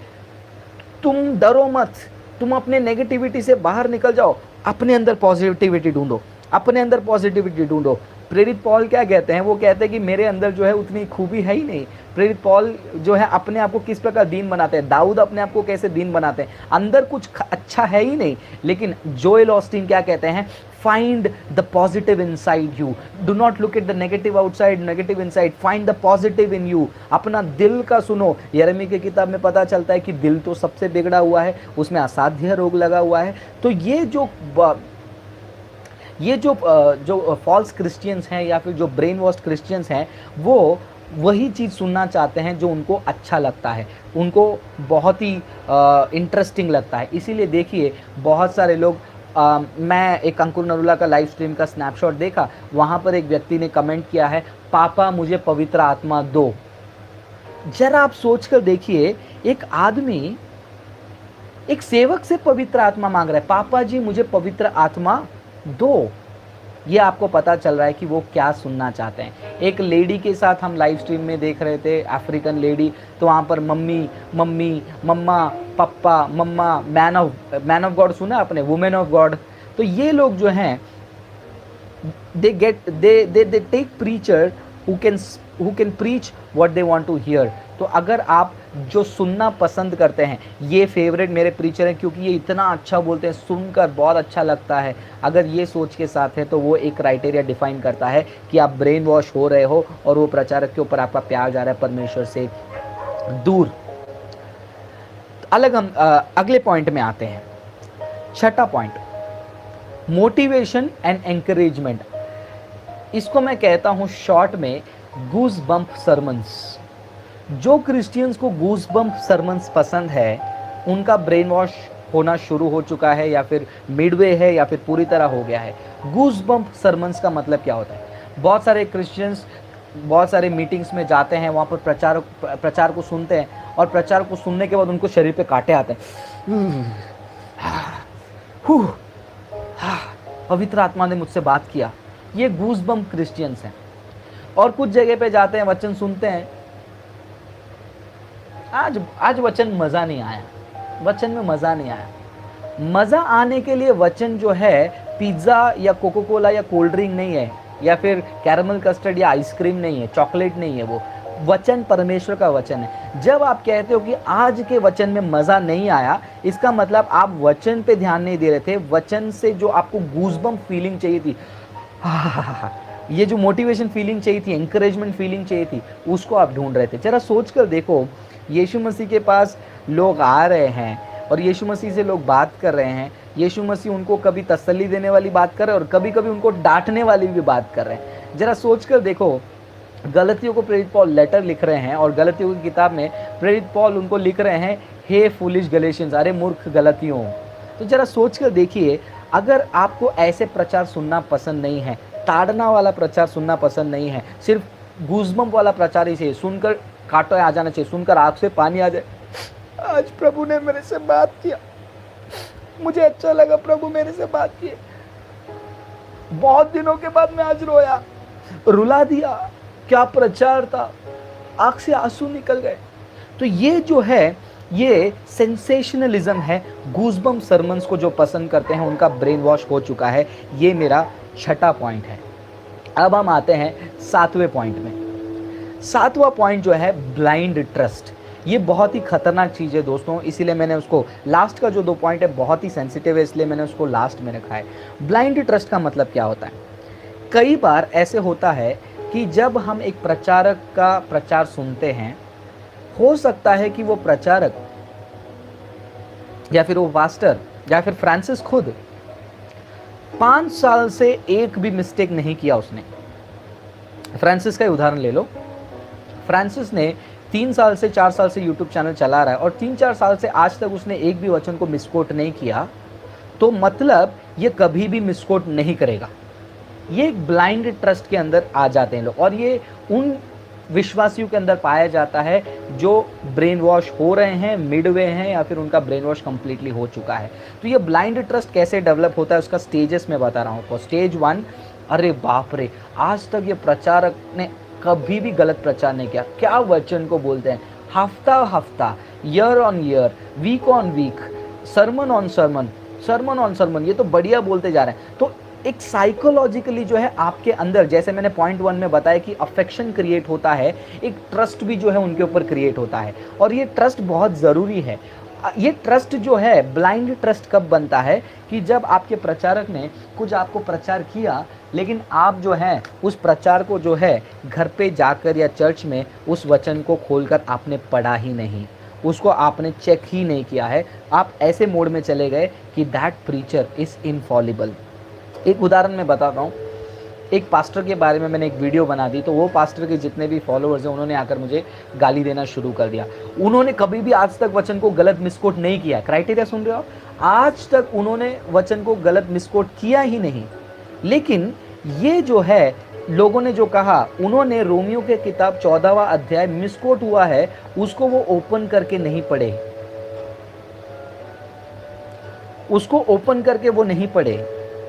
तुम डरो मत, तुम अपने नेगेटिविटी से बाहर निकल जाओ, अपने अंदर पॉजिटिविटी ढूंढो, अपने अंदर पॉजिटिविटी ढूंढो। प्रेरित पॉल क्या कहते हैं? वो कहते हैं कि मेरे अंदर जो है उतनी खूबी है ही नहीं। प्रेरित पॉल जो है अपने आप को किस प्रकार दीन बनाते हैं, दाऊद अपने आप को कैसे दीन बनाते हैं, अंदर कुछ अच्छा है ही नहीं। लेकिन जोएल ऑस्टीन क्या कहते हैं? Find the positive inside you, do not look at the negative outside, negative inside, find the positive in you. अपना दिल का सुनो। यिर्मयाह की किताब में पता चलता है कि दिल तो सबसे बिगड़ा हुआ है, उसमें असाध्य रोग लगा हुआ है। तो ये जो फॉल्स क्रिश्चियंस हैं या फिर जो ब्रेन वॉश्ड क्रिश्चियंस हैं, वो वही चीज़ सुनना चाहते हैं जो उनको अच्छा लगता है, उनको बहुत ही इंटरेस्टिंग लगता है। इसीलिए देखिए बहुत सारे लोग मैं एक अंकुर नरूला का लाइव स्ट्रीम का स्नैपशॉट देखा, वहाँ पर एक व्यक्ति ने कमेंट किया है, पापा मुझे पवित्र आत्मा दो। जरा आप सोच कर देखिए, एक आदमी एक सेवक से पवित्र आत्मा मांग रहा है, पापा जी मुझे पवित्र आत्मा दो। ये आपको पता चल रहा है कि वो क्या सुनना चाहते हैं। एक लेडी के साथ हम लाइव स्ट्रीम में देख रहे थे, अफ्रीकन लेडी, तो वहाँ पर mummy mummy, mamma papa, mamma, man of God सुना आपने, वुमेन ऑफ गॉड। तो ये लोग जो हैं they take preacher who can preach what they want to hear। तो अगर आप जो सुनना पसंद करते हैं, ये फेवरेट मेरे प्रीचर हैं क्योंकि ये इतना अच्छा बोलते हैं, सुनकर बहुत अच्छा लगता है, अगर ये सोच के साथ है तो वो एक क्राइटेरिया डिफाइन करता है कि आप ब्रेन वॉश हो रहे हो और वो प्रचारक के ऊपर आपका प्यार जा रहा है परमेश्वर से दूर। अलग हम अगले पॉइंट में आते हैं। छठा पॉइंट, मोटिवेशन एंड एंकरेजमेंट। इसको मैं कहता हूं शॉर्ट में गूज बम्प सरमन्स। जो क्रिश्चियंस को गूज बम्प सरमन्स पसंद है, उनका ब्रेन वॉश होना शुरू हो चुका है, या फिर मिडवे है, या फिर पूरी तरह हो गया है। गूज बम्प सरमन्स का मतलब क्या होता है? बहुत सारे क्रिश्चियंस बहुत सारे मीटिंग्स में जाते हैं, वहाँ पर प्रचार को सुनते हैं, और प्रचार को सुनने के बाद उनको शरीर पे कांटे आते हैं। पवित्र आत्मा ने मुझसे बात किया। ये गूज बम्प क्रिश्चियंस हैं। और कुछ जगह पे जाते हैं, वचन सुनते हैं, आज वचन मज़ा नहीं आया, वचन में मज़ा नहीं आया। मज़ा आने के लिए वचन जो है पिज़्ज़ा या कोको कोला या कोल्ड ड्रिंक नहीं है, या फिर कैरमल कस्टर्ड या आइसक्रीम नहीं है, चॉकलेट नहीं है। वो वचन परमेश्वर का वचन है। जब आप कहते हो कि आज के वचन में मज़ा नहीं आया, इसका मतलब आप वचन पे ध्यान नहीं दे रहे थे। वचन से जो आपको गूज़बम्प फीलिंग चाहिए थी, ये जो मोटिवेशन फीलिंग चाहिए थी, एंकरेजमेंट फीलिंग चाहिए थी, उसको आप ढूंढ रहे थे। जरा सोच कर देखो, यीशु मसीह के पास लोग आ रहे हैं और यीशु मसीह से लोग बात कर रहे हैं। यीशु मसीह उनको कभी तसल्ली देने वाली बात कर रहे हैं और कभी कभी उनको डांटने वाली भी बात कर रहे हैं। जरा सोच कर देखो, गलतियों को प्रेरित पौल लेटर लिख रहे हैं, और गलतियों की किताब में प्रेरित पौल उनको लिख रहे हैं, हे फूलिश गलेशियंस, अरे मूर्ख गलतियों। तो जरा सोच कर देखिए, अगर आपको ऐसे प्रचार सुनना पसंद नहीं है, ताड़ना वाला प्रचार सुनना पसंद नहीं है, सिर्फ गूज़बम्प वाला प्रचार ही चाहिए, सुनकर कांटे आ जाना चाहिए, सुनकर आँख से पानी आ जाए, आज प्रभु ने मेरे से बात किया, मुझे अच्छा लगा, प्रभु मेरे से बात किए, बहुत दिनों के बाद मैं आज रोया, रुला दिया, क्या प्रचार था, आंख से आंसू निकल गए। तो ये जो है, ये सेंसेशनलिज्म है। गूज़बम्प सरमन्स को जो पसंद करते हैं उनका ब्रेन वॉश हो चुका है। ये मेरा छठा पॉइंट है। अब हम आते हैं सातवें पॉइंट में। सातवां पॉइंट जो है ब्लाइंड ट्रस्ट। ये बहुत ही खतरनाक चीज़ है दोस्तों, इसीलिए मैंने उसको लास्ट का जो 2 पॉइंट है बहुत ही सेंसिटिव है, इसलिए मैंने उसको लास्ट में रखा है। ब्लाइंड ट्रस्ट का मतलब क्या होता है? कई बार ऐसे होता है कि जब हम एक प्रचारक का प्रचार सुनते हैं, हो सकता है कि वो प्रचारक या फिर वो पास्टर या फिर फ्रांसिस खुद 5 साल से एक भी मिस्टेक नहीं किया उसने। फ्रांसिस का उदाहरण ले लो। फ्रांसिस ने 3 साल से 4 साल से यूट्यूब चैनल चला रहा है और 3-4 साल से आज तक उसने एक भी वचन को मिसकोट नहीं किया, तो मतलब ये कभी भी मिसकोट नहीं करेगा। ये एक ब्लाइंड ट्रस्ट के अंदर आ जाते हैं लोग, और ये उन विश्वासियों के अंदर पाया जाता है जो ब्रेन वॉश हो रहे हैं, मिडवे हैं, या फिर उनका ब्रेन वॉश कंप्लीटली हो चुका है। तो ये ब्लाइंड ट्रस्ट कैसे डेवलप होता है उसका स्टेजेस में बता रहा हूँ। स्टेज 1, अरे बाप रे, आज तक ये प्रचारक ने कभी भी गलत प्रचार नहीं किया, क्या वचन को बोलते हैं, हफ्ता हफ्ता, year on year, week on week, sermon on sermon, sermon on sermon, ये तो बढ़िया बोलते जा रहे हैं। तो एक साइकोलॉजिकली जो है आपके अंदर, जैसे मैंने पॉइंट 1 में बताया कि अफेक्शन क्रिएट होता है, एक ट्रस्ट भी जो है उनके ऊपर क्रिएट होता है, और ये ट्रस्ट बहुत ज़रूरी है। ये ट्रस्ट जो है, ब्लाइंड ट्रस्ट कब बनता है कि जब आपके प्रचारक ने कुछ आपको प्रचार किया, लेकिन आप जो है उस प्रचार को जो है घर पे जाकर या चर्च में उस वचन को खोलकर आपने पढ़ा ही नहीं, उसको आपने चेक ही नहीं किया है, आप ऐसे मोड में चले गए कि दैट प्रीचर इज़ इनफॉलिबल। एक उदाहरण मैं बताता हूँ। एक पास्टर के बारे में मैंने एक वीडियो बना दी, तो वो पास्टर के जितने भी फॉलोअर्स हैं उन्होंने आकर मुझे गाली देना शुरू कर दिया। उन्होंने कभी भी आज तक वचन को गलत मिसकोट नहीं किया। क्राइटेरिया सुन रहे हो? आज तक उन्होंने वचन को गलत मिसकोट किया ही नहीं। लेकिन ये जो है, लोगों ने जो कहा, उन्होंने रोमियो के किताब 14वां अध्याय मिसकोट हुआ है, उसको वो ओपन करके नहीं पढ़े, उसको ओपन करके वो नहीं पढ़े।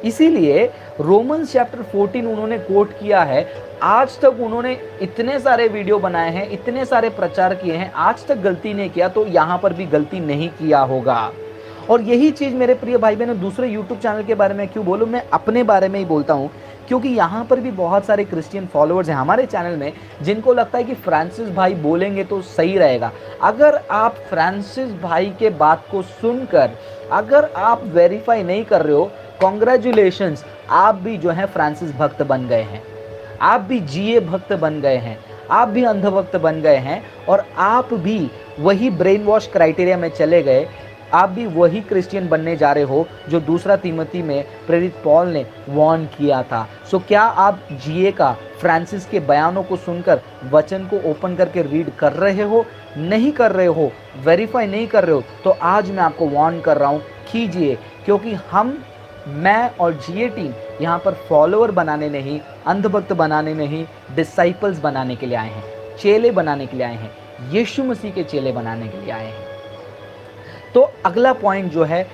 इसीलिए रोमन्स चैप्टर 14 उन्होंने कोट किया है। आज तक उन्होंने इतने सारे वीडियो बनाए हैं, इतने सारे प्रचार किए हैं, आज तक गलती नहीं किया, तो यहाँ पर भी गलती नहीं किया होगा। और यही चीज़ मेरे प्रिय भाई बहनों, दूसरे यूट्यूब चैनल के बारे में क्यों बोलूँ, मैं अपने बारे में ही बोलता हूँ, क्योंकि यहाँ पर भी बहुत सारे क्रिश्चियन फॉलोअर्स हैं हमारे चैनल में, जिनको लगता है कि फ्रांसिस भाई बोलेंगे तो सही रहेगा। अगर आप फ्रांसिस भाई के बात को सुनकर अगर आप वेरीफाई नहीं कर रहे हो, कॉन्ग्रेचुलेशंस, आप भी जो है फ्रांसिस भक्त बन गए हैं, आप भी जीए भक्त बन गए हैं, आप भी अंधभक्त बन गए हैं और आप भी वही ब्रेन वॉश क्राइटेरिया में चले गए, आप भी वही क्रिश्चियन बनने जा रहे हो जो दूसरा तीमोथी में प्रेरित पॉल ने वार्न किया था। सो क्या आप जीए का फ्रांसिस के बयानों को सुनकर वचन को ओपन करके रीड कर रहे हो? नहीं कर रहे हो, वेरीफाई नहीं कर रहे हो, तो आज मैं आपको वार्न कर रहा हूँ, कीजिए, क्योंकि मैं और जीए टीम यहाँ पर फॉलोअर बनाने नहीं, अंधभक्त बनाने नहीं, डिसाइपल्स बनाने के लिए आए हैं, चेले बनाने के लिए आए हैं, यीशु मसीह के चेले बनाने के लिए आए हैं। तो अगला पॉइंट जो है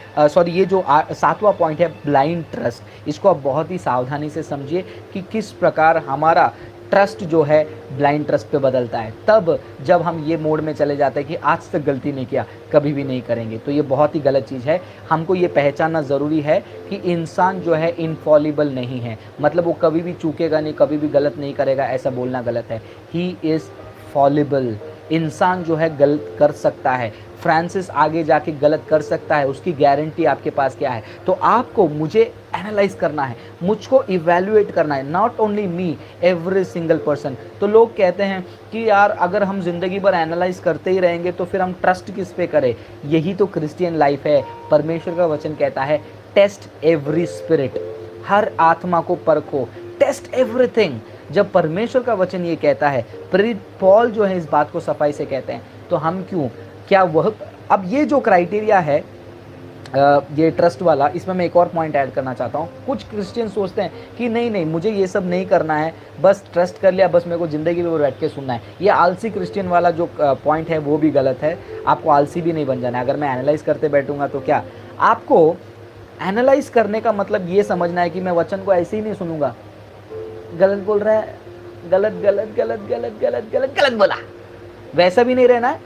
ये जो 7वां पॉइंट है ब्लाइंड ट्रस्ट, इसको आप बहुत ही सावधानी से समझिए कि किस प्रकार हमारा ट्रस्ट जो है ब्लाइंड ट्रस्ट पे बदलता है। तब जब हम ये मोड में चले जाते हैं कि आज तक गलती नहीं किया, कभी भी नहीं करेंगे, तो ये बहुत ही गलत चीज़ है। हमको ये पहचानना ज़रूरी है कि इंसान जो है इनफॉलिबल नहीं है, मतलब वो कभी भी चूकेगा नहीं, कभी भी गलत नहीं करेगा, ऐसा बोलना गलत है। He is fallible. इंसान जो है गलत कर सकता है, फ्रांसिस आगे जाके गलत कर सकता है, उसकी गारंटी आपके पास क्या है? तो आपको मुझे एनालाइज करना है, मुझको इवैल्यूएट करना है, not only me, every single person. तो लोग कहते हैं कि यार अगर हम ज़िंदगी भर एनालाइज करते ही रहेंगे तो फिर हम ट्रस्ट किस पे करें? यही तो क्रिश्चियन लाइफ है। परमेश्वर का वचन कहता है टेस्ट एवरी स्पिरिट, हर आत्मा को परखो, टेस्ट एवरीथिंग। जब परमेश्वर का वचन ये कहता है, प्रेरित पॉल जो है इस बात को सफाई से कहते हैं, तो हम क्यों, क्या वह, अब ये जो क्राइटेरिया है ये ट्रस्ट वाला, इसमें मैं एक और पॉइंट ऐड करना चाहता हूँ। कुछ क्रिश्चियन सोचते हैं कि नहीं मुझे ये सब नहीं करना है, बस ट्रस्ट कर लिया, बस मेरे को ज़िंदगी में बैठ के सुनना है। ये आलसी क्रिश्चियन वाला जो पॉइंट है वो भी गलत है। आपको आलसी भी नहीं बन जाना है। अगर मैं एनालाइज करते बैठूंगा तो क्या, आपको एनालाइज करने का मतलब ये समझना है कि मैं वचन को ऐसे ही नहीं सुनूंगा, गलत बोल रहा है, गलत गलत गलत गलत गलत गलत गलत बोला, वैसा भी नहीं रहना है,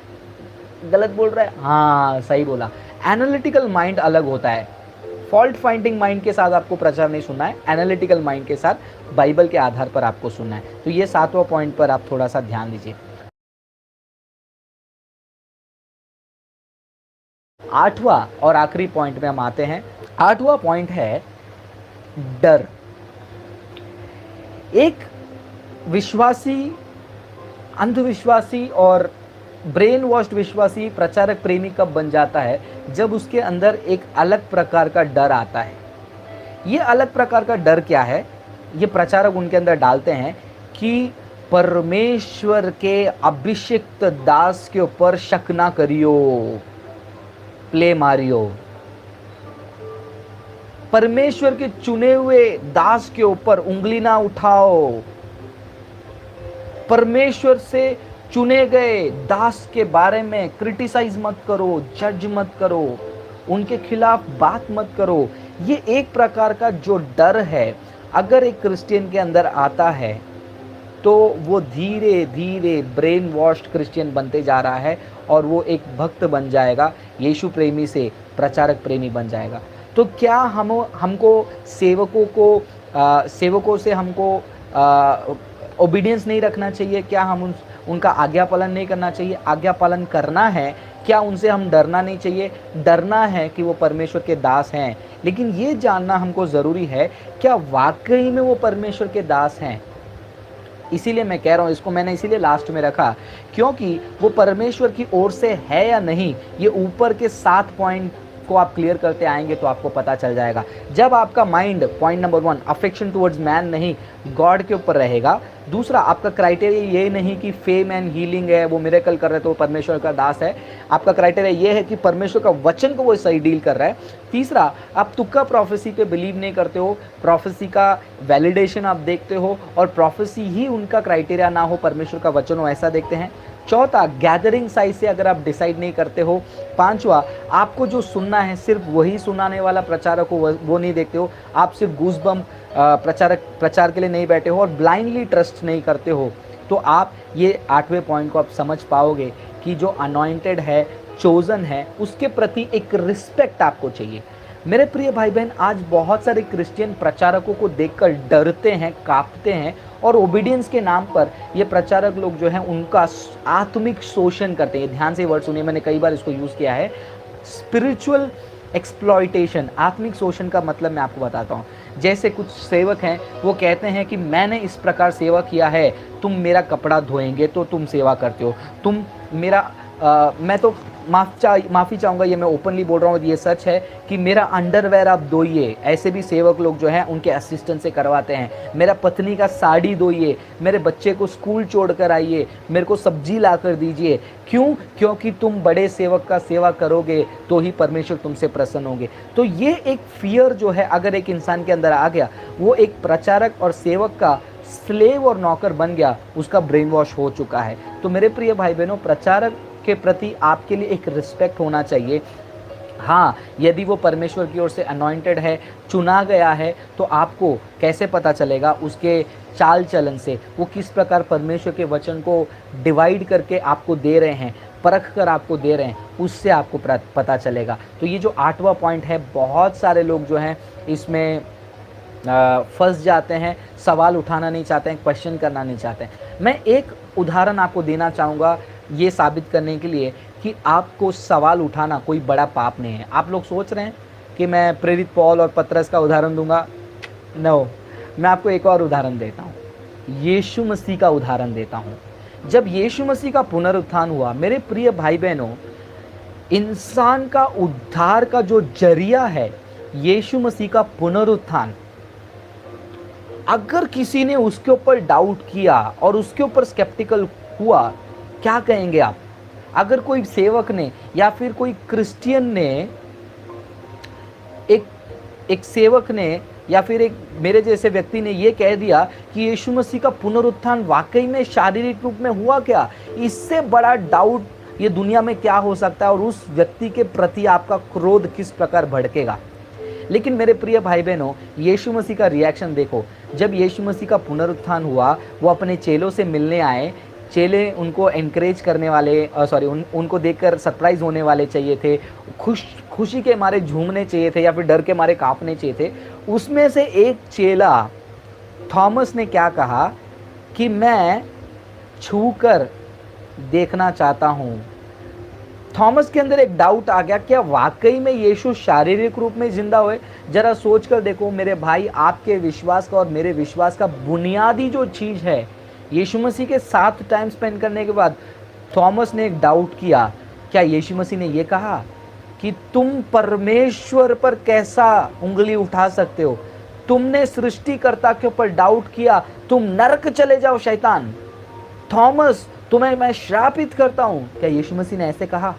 गलत बोल रहा है, हाँ सही बोला। एनालिटिकल माइंड अलग होता है। फॉल्ट फाइंडिंग माइंड के साथ आपको प्रचार नहीं सुनना है, एनालिटिकल माइंड के साथ बाइबल के आधार पर आपको सुनना है। तो ये 7वां पॉइंट पर आप थोड़ा सा ध्यान दीजिए। 8वां और आखिरी पॉइंट में हम आते हैं। 8वां पॉइंट है डर। एक विश्वासी, अंधविश्वासी और ब्रेन वॉश्ड विश्वासी प्रचारक प्रेमी कब बन जाता है? जब उसके अंदर एक अलग प्रकार का डर आता है। ये अलग प्रकार का डर क्या है? ये प्रचारक उनके अंदर डालते हैं कि परमेश्वर के अभिषिक्त दास के ऊपर शक ना करियो, प्ले मारियो। परमेश्वर के चुने हुए दास के ऊपर उंगली ना उठाओ। परमेश्वर से चुने गए दास के बारे में क्रिटिसाइज मत करो, जज मत करो, उनके खिलाफ बात मत करो। ये एक प्रकार का जो डर है, अगर एक क्रिश्चियन के अंदर आता है तो वो धीरे धीरे ब्रेन वॉश्ड क्रिश्चियन बनते जा रहा है और वो एक भक्त बन जाएगा, यीशु प्रेमी से प्रचारक प्रेमी बन जाएगा। तो क्या हमको सेवकों से हमको ओबीडियंस नहीं रखना चाहिए? क्या हम उनका आज्ञा पालन नहीं करना चाहिए? आज्ञा पालन करना है। क्या उनसे हम डरना नहीं चाहिए? डरना है कि वो परमेश्वर के दास हैं, लेकिन ये जानना हमको ज़रूरी है क्या वाकई में वो परमेश्वर के दास हैं। इसीलिए मैं कह रहा हूँ, इसको मैंने इसीलिए लास्ट में रखा क्योंकि वो परमेश्वर की ओर से है या नहीं, ये ऊपर के 7 पॉइंट को आप क्लियर करते आएंगे तो आपको पता चल जाएगा। जब आपका mind, point number 1, affection towards man नहीं, गॉड के ऊपर रहेगा। दूसरा, आपका क्राइटेरिया ये नहीं कि फेम एंड हीलिंग है, वो मिरेकल कर रहे तो वो परमेश्वर का दास है। आपका क्राइटेरिया ये है कि परमेश्वर का वचन को वो सही डील कर रहा है। तीसरा, आप तुक्का प्रोफेसी पे बिलीव नहीं करते हो, प्रोफेसी का वैलिडेशन आप देखते हो और प्रोफेसी ही उनका क्राइटेरिया ना हो, परमेश्वर का वचन हो, ऐसा देखते हैं। चौथा, गैदरिंग साइज से अगर आप डिसाइड नहीं करते हो। पांचवा, आपको जो सुनना है सिर्फ वही सुनाने वाला प्रचारक हो, वो नहीं देखते हो। आप सिर्फ गूज़बम्प प्रचार के लिए नहीं बैठे हो और ब्लाइंडली ट्रस्ट नहीं करते हो। तो आप ये 8वें पॉइंट को आप समझ पाओगे कि जो अनॉइंटेड है, चोजन है, उसके प्रति एक रिस्पेक्ट आपको चाहिए। मेरे प्रिय भाई बहन, आज बहुत सारे क्रिश्चियन प्रचारकों को देखकर डरते हैं, कांपते हैं और ओबीडियंस के नाम पर ये प्रचारक लोग जो हैं उनका आत्मिक शोषण करते हैं। ध्यान से वर्ड सुनिए, मैंने कई बार इसको यूज़ किया है। स्पिरिचुअल एक्सप्लॉयटेशन, आत्मिक शोषण का मतलब मैं आपको बताता हूँ। जैसे कुछ सेवक हैं, वो कहते हैं कि मैंने इस प्रकार सेवा किया है, तुम मेरा कपड़ा धोएंगे तो तुम सेवा करते हो, तुम मेरा मैं तो माफ़ी चाहूँगा, ये मैं ओपनली बोल रहा हूँ, ये सच है कि मेरा अंडरवेयर आप धोइए। ऐसे भी सेवक लोग जो हैं उनके असिस्टेंट से करवाते हैं। मेरा पत्नी का साड़ी धोइए, मेरे बच्चे को स्कूल छोड़ कर आइए, मेरे को सब्जी ला कर दीजिए। क्यों? क्योंकि तुम बड़े सेवक का सेवा करोगे तो ही परमेश्वर तुमसे प्रसन्न होंगे। तो ये एक फियर जो है अगर एक इंसान के अंदर आ गया, वो एक प्रचारक और सेवक का स्लेव और नौकर बन गया, उसका ब्रेन वॉश हो चुका है। तो मेरे प्रिय भाई बहनों, प्रचारक के प्रति आपके लिए एक रिस्पेक्ट होना चाहिए। हाँ, यदि वो परमेश्वर की ओर से अनॉइंटेड है, चुना गया है, तो आपको कैसे पता चलेगा? उसके चाल चलन से, वो किस प्रकार परमेश्वर के वचन को डिवाइड करके आपको दे रहे हैं, परख कर आपको दे रहे हैं, उससे आपको पता चलेगा। तो ये जो 8वां पॉइंट है, बहुत सारे लोग जो हैं इसमें फंस जाते हैं, सवाल उठाना नहीं चाहते हैं, क्वेश्चन करना नहीं चाहते हैं। मैं एक उदाहरण आपको देना चाहूँगा ये साबित करने के लिए कि आपको सवाल उठाना कोई बड़ा पाप नहीं है। आप लोग सोच रहे हैं कि मैं प्रेरित पौल और पतरस का उदाहरण दूंगा? नो, मैं आपको एक और उदाहरण देता हूँ, यीशु मसीह का उदाहरण देता हूँ। जब यीशु मसीह का पुनरुत्थान हुआ, मेरे प्रिय भाई बहनों, इंसान का उद्धार का जो जरिया है यीशु मसीह का पुनरुत्थान, अगर किसी ने उसके ऊपर डाउट किया और उसके ऊपर स्केप्टिकल हुआ, क्या कहेंगे आप? अगर कोई सेवक ने या फिर कोई क्रिश्चियन ने, एक सेवक ने या फिर एक मेरे जैसे व्यक्ति ने ये कह दिया कि यीशु मसीह का पुनरुत्थान वाकई में शारीरिक रूप में हुआ क्या, इससे बड़ा डाउट ये दुनिया में क्या हो सकता है? और उस व्यक्ति के प्रति आपका क्रोध किस प्रकार भड़केगा। लेकिन मेरे प्रिय भाई बहनों, यीशु मसीह का रिएक्शन देखो। जब यीशु मसीह का पुनरुत्थान हुआ, वो अपने चेलों से मिलने आए। चेले उनको एनकरेज करने वाले, उनको देखकर सरप्राइज होने वाले चाहिए थे, खुशी के मारे झूमने चाहिए थे या फिर डर के मारे कांपने चाहिए थे। उसमें से एक चेला थॉमस ने क्या कहा कि मैं छूकर देखना चाहता हूँ। थॉमस के अंदर एक डाउट आ गया, क्या वाकई में यीशु शारीरिक रूप में जिंदा हुए? जरा सोच कर देखो मेरे भाई, आपके विश्वास का और मेरे विश्वास का बुनियादी जो चीज़ है, यीशु मसीह के साथ टाइम स्पेंड करने के बाद थॉमस ने एक डाउट किया। क्या यीशु मसीह ने ये कहा कि तुम परमेश्वर पर कैसा उंगली उठा सकते हो? तुमने सृष्टिकर्ता के ऊपर डाउट किया, तुम नरक चले जाओ शैतान। थॉमस, तुम्हें मैं श्रापित करता हूं। क्या यीशु मसीह ने ऐसे कहा?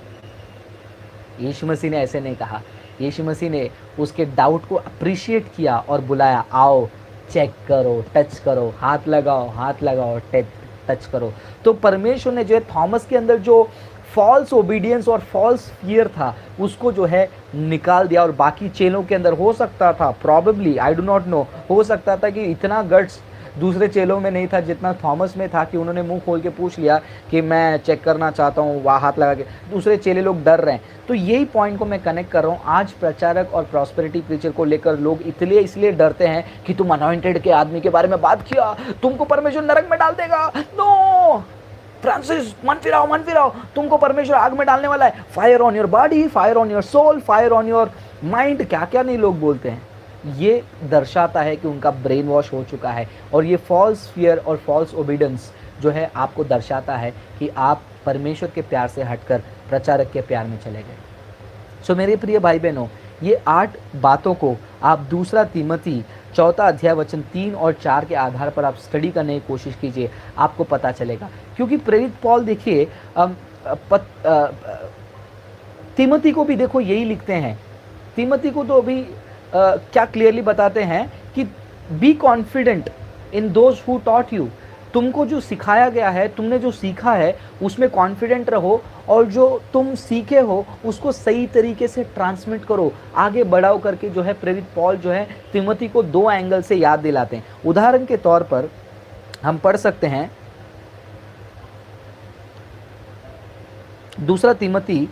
यीशु मसीह ने ऐसे नहीं कहा। यीशु मसीह ने उसके डाउट को अप्रिशिएट किया और बुलाया, आओ चेक करो, टच करो, हाथ लगाओ, टच करो। तो परमेश्वर ने जो है थॉमस के अंदर जो फॉल्स ओबीडियंस और फॉल्स फियर था, उसको जो है निकाल दिया। और बाकी चेलों के अंदर हो सकता था, probably, I do not no, हो सकता था कि इतना गट्स दूसरे चेलों में नहीं था जितना थॉमस में था कि उन्होंने मुंह खोल के पूछ लिया कि मैं चेक करना चाहता हूँ, वहाँ हाथ लगा के। दूसरे चेले लोग डर रहे हैं। तो यही पॉइंट को मैं कनेक्ट कर रहा हूँ। आज प्रचारक और प्रॉस्पेरिटी प्रीचर को लेकर लोग इसलिए डरते हैं कि तुम अनॉइंटेड के आदमी के बारे में बात किया, तुमको परमेश्वर नरक में डाल देगा। नो फ्रांसिस, मन फिराओ, तुमको परमेश्वर आग में डालने वाला है। Fire on your body, fire on your soul, fire on your mind, क्या क्या नहीं लोग बोलते हैं। ये दर्शाता है कि उनका ब्रेन वॉश हो चुका है। और ये फॉल्स फियर और फॉल्स ओबीडियंस जो है आपको दर्शाता है कि आप परमेश्वर के प्यार से हटकर प्रचारक के प्यार में चले गए। सो मेरे प्रिय भाई बहनों, ये 8 बातों को आप 2 तीमोथी 4 अध्याय वचन 3 और 4 के आधार पर आप स्टडी करने की कोशिश कीजिए, आपको पता चलेगा। क्योंकि प्रेरित पौल देखिए तीमोथी को भी देखो यही लिखते हैं। तीमोथी को तो अभी क्या क्लियरली बताते हैं कि be confident in those who taught you. तुमको जो सिखाया गया है, तुमने जो सीखा है, उसमें कॉन्फिडेंट रहो और जो तुम सीखे हो उसको सही तरीके से ट्रांसमिट करो, आगे बढ़ाओ करके जो है प्रेरित पौल जो है तीमोथी को 2 एंगल से याद दिलाते हैं। उदाहरण के तौर पर हम पढ़ सकते हैं 2 तीमोथी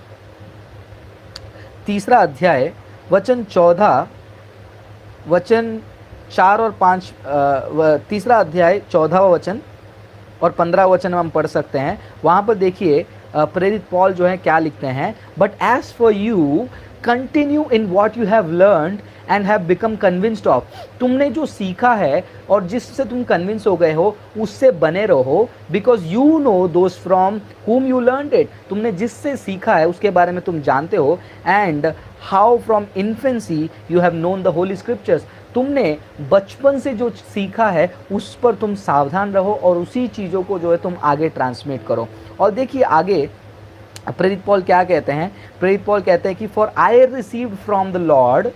3 अध्याय वचन 14 वचन 4 और 5, 3 अध्याय 14वां वचन और 15 वचन हम पढ़ सकते हैं। वहाँ पर देखिए प्रेरित पॉल जो है क्या लिखते हैं, but as for you continue in what you have learned and have become convinced of. तुमने जो सीखा है और जिससे तुम कन्विंस हो गए हो उससे बने रहो, because you know those from whom you learned it। तुमने जिससे सीखा है उसके बारे में तुम जानते हो। And how from infancy you have known the Holi scriptures. तुमने बचपन से जो सीखा है उस पर तुम सावधान रहो और उसी चीज़ों को जो है तुम आगे ट्रांसमिट करो। और देखिए आगे प्रेरित पॉल क्या कहते हैं। प्रेरित पॉल कहते हैं कि for I received from the Lord,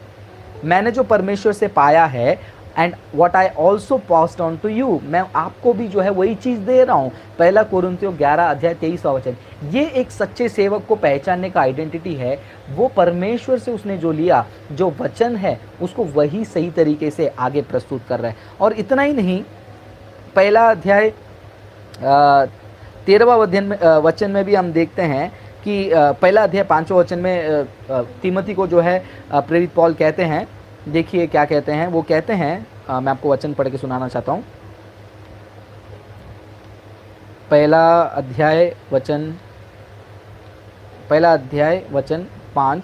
मैंने जो परमेश्वर से पाया है, and what I also passed on to you, मैं आपको भी जो है वही चीज़ दे रहा हूँ। पहला कोरिन्थियों 11 अध्याय 23वां वचन। ये एक सच्चे सेवक को पहचानने का आइडेंटिटी है। वो परमेश्वर से उसने जो लिया, जो वचन है, उसको वही सही तरीके से आगे प्रस्तुत कर रहा है। और इतना ही नहीं, पहला अध्याय 13वां वचन में भी हम देखते हैं कि पहला अध्याय 5वां वचन में तीमोथी को जो है प्रेरित पॉल कहते हैं। देखिए क्या कहते हैं। वो कहते हैं, मैं आपको वचन पढ़ के सुनाना चाहता हूँ। पहला अध्याय वचन 5,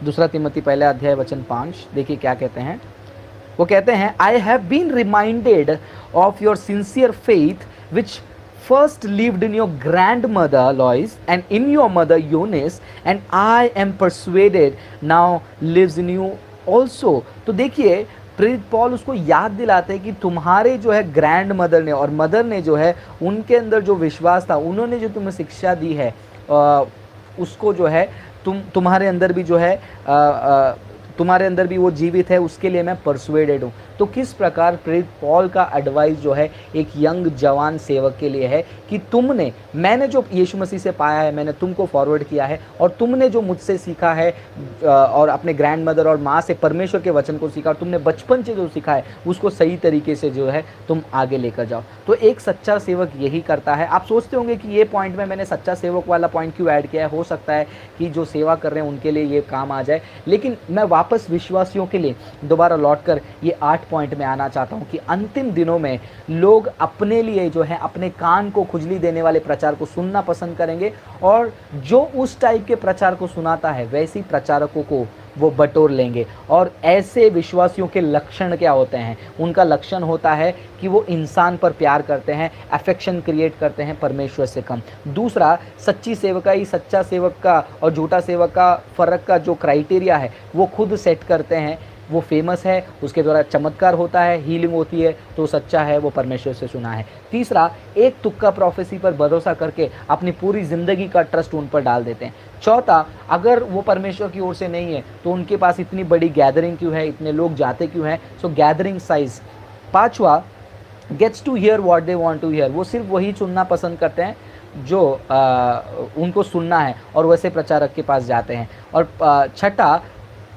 दूसरा तीमोथी पहला अध्याय वचन 5। देखिए क्या कहते हैं। वो कहते हैं, I have been reminded of your sincere faith which first lived in your grandmother Lois and in your mother Eunice, and I am persuaded now lives in you also। तो देखिए प्रेरित पॉल उसको याद दिलाते हैं कि तुम्हारे जो है ग्रैंड मदर ने और मदर ने जो है उनके अंदर जो विश्वास था, उन्होंने जो तुम्हें शिक्षा दी है, उसको जो है तुम्हारे अंदर भी जो है तुम्हारे अंदर भी वो जीवित है, उसके लिए मैं परसुएडेड हूँ। तो किस प्रकार प्रेरित पॉल का एडवाइस जो है एक यंग जवान सेवक के लिए है कि मैंने जो यीशु मसीह से पाया है, मैंने तुमको फॉरवर्ड किया है, और तुमने जो मुझसे सीखा है और अपने ग्रैंड मदर और माँ से परमेश्वर के वचन को सीखा, और तुमने बचपन से जो सीखा है उसको सही तरीके से जो है तुम आगे लेकर जाओ। तो एक सच्चा सेवक यही करता है। आप सोचते होंगे कि ये पॉइंट में मैंने सच्चा सेवक वाला पॉइंट क्यों ऐड किया है, हो सकता है कि जो सेवा कर रहे हैं उनके लिए ये काम आ जाए, लेकिन मैं वापस विश्वासियों के लिए दोबारा लौटकर ये 8 पॉइंट में आना चाहता हूँ कि अंतिम दिनों में लोग अपने लिए जो है अपने कान को खुजली देने वाले प्रचार को सुनना पसंद करेंगे, और जो उस टाइप के प्रचार को सुनाता है वैसी प्रचारकों को वो बटोर लेंगे। और ऐसे विश्वासियों के लक्षण क्या होते हैं? उनका लक्षण होता है कि वो इंसान पर प्यार करते हैं, अफेक्शन क्रिएट करते हैं परमेश्वर से कम। दूसरा, सच्ची सेवकाई, सच्चा सेवक का और झूठा सेवक का फ़र्क का जो क्राइटेरिया है वो खुद सेट करते हैं। वो फेमस है, उसके द्वारा चमत्कार होता है, हीलिंग होती है, तो सच्चा है, वो परमेश्वर से सुना है। तीसरा, एक तुक्का प्रोफेसी पर भरोसा करके अपनी पूरी ज़िंदगी का ट्रस्ट उन पर डाल देते हैं। चौथा, अगर वो परमेश्वर की ओर से नहीं है तो उनके पास इतनी बड़ी गैदरिंग क्यों है, इतने लोग जाते क्यों हैं? So gathering size. पाँचवा, gets to hear what they want to hear. वो सिर्फ वही सुनना पसंद करते हैं जो उनको सुनना है, और वैसे प्रचारक के पास जाते हैं। और छठा,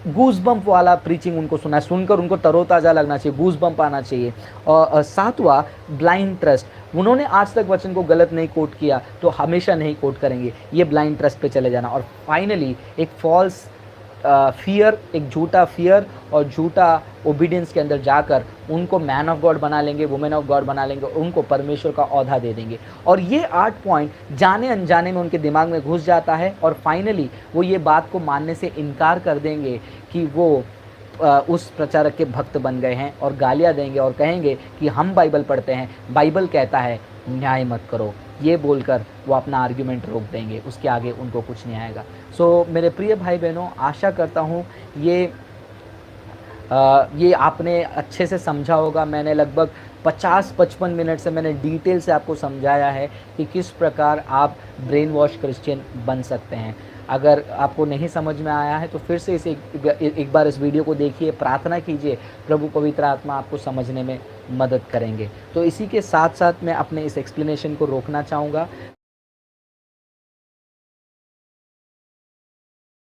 गूज़बम्प वाला प्रीचिंग उनको सुना है, सुनकर उनको तरोताज़ा लगना चाहिए, गूज़बम्प आना चाहिए। और सातवां, ब्लाइंड ट्रस्ट। उन्होंने आज तक वचन को गलत नहीं कोट किया तो हमेशा नहीं कोट करेंगे, ये ब्लाइंड ट्रस्ट पे चले जाना। और फाइनली एक फॉल्स फियर, एक झूठा फियर और झूठा ओबीडियंस के अंदर जाकर उनको मैन ऑफ गॉड बना लेंगे, वुमेन ऑफ गॉड बना लेंगे, उनको परमेश्वर का औहदा दे देंगे। और ये 8 पॉइंट जाने अनजाने में उनके दिमाग में घुस जाता है, और फाइनली वो ये बात को मानने से इनकार कर देंगे कि वो उस प्रचारक के भक्त बन गए हैं, और गालियाँ देंगे और कहेंगे कि हम बाइबल पढ़ते हैं, बाइबल कहता है न्याय मत करो। ये बोलकर वो अपना आर्ग्यूमेंट रोक देंगे, उसके आगे उनको कुछ नहीं आएगा। सो मेरे प्रिय भाई बहनों, आशा करता हूँ ये आपने अच्छे से समझा होगा। मैंने लगभग 50-55 मिनट से मैंने डिटेल से आपको समझाया है कि किस प्रकार आप ब्रेन वॉश क्रिश्चियन बन सकते हैं। अगर आपको नहीं समझ में आया है तो फिर से एक बार इस वीडियो को देखिए, प्रार्थना कीजिए, प्रभु पवित्र आत्मा आपको समझने में मदद करेंगे। तो इसी के साथ साथ मैं अपने इस एक्सप्लेनेशन को रोकना चाहूँगा।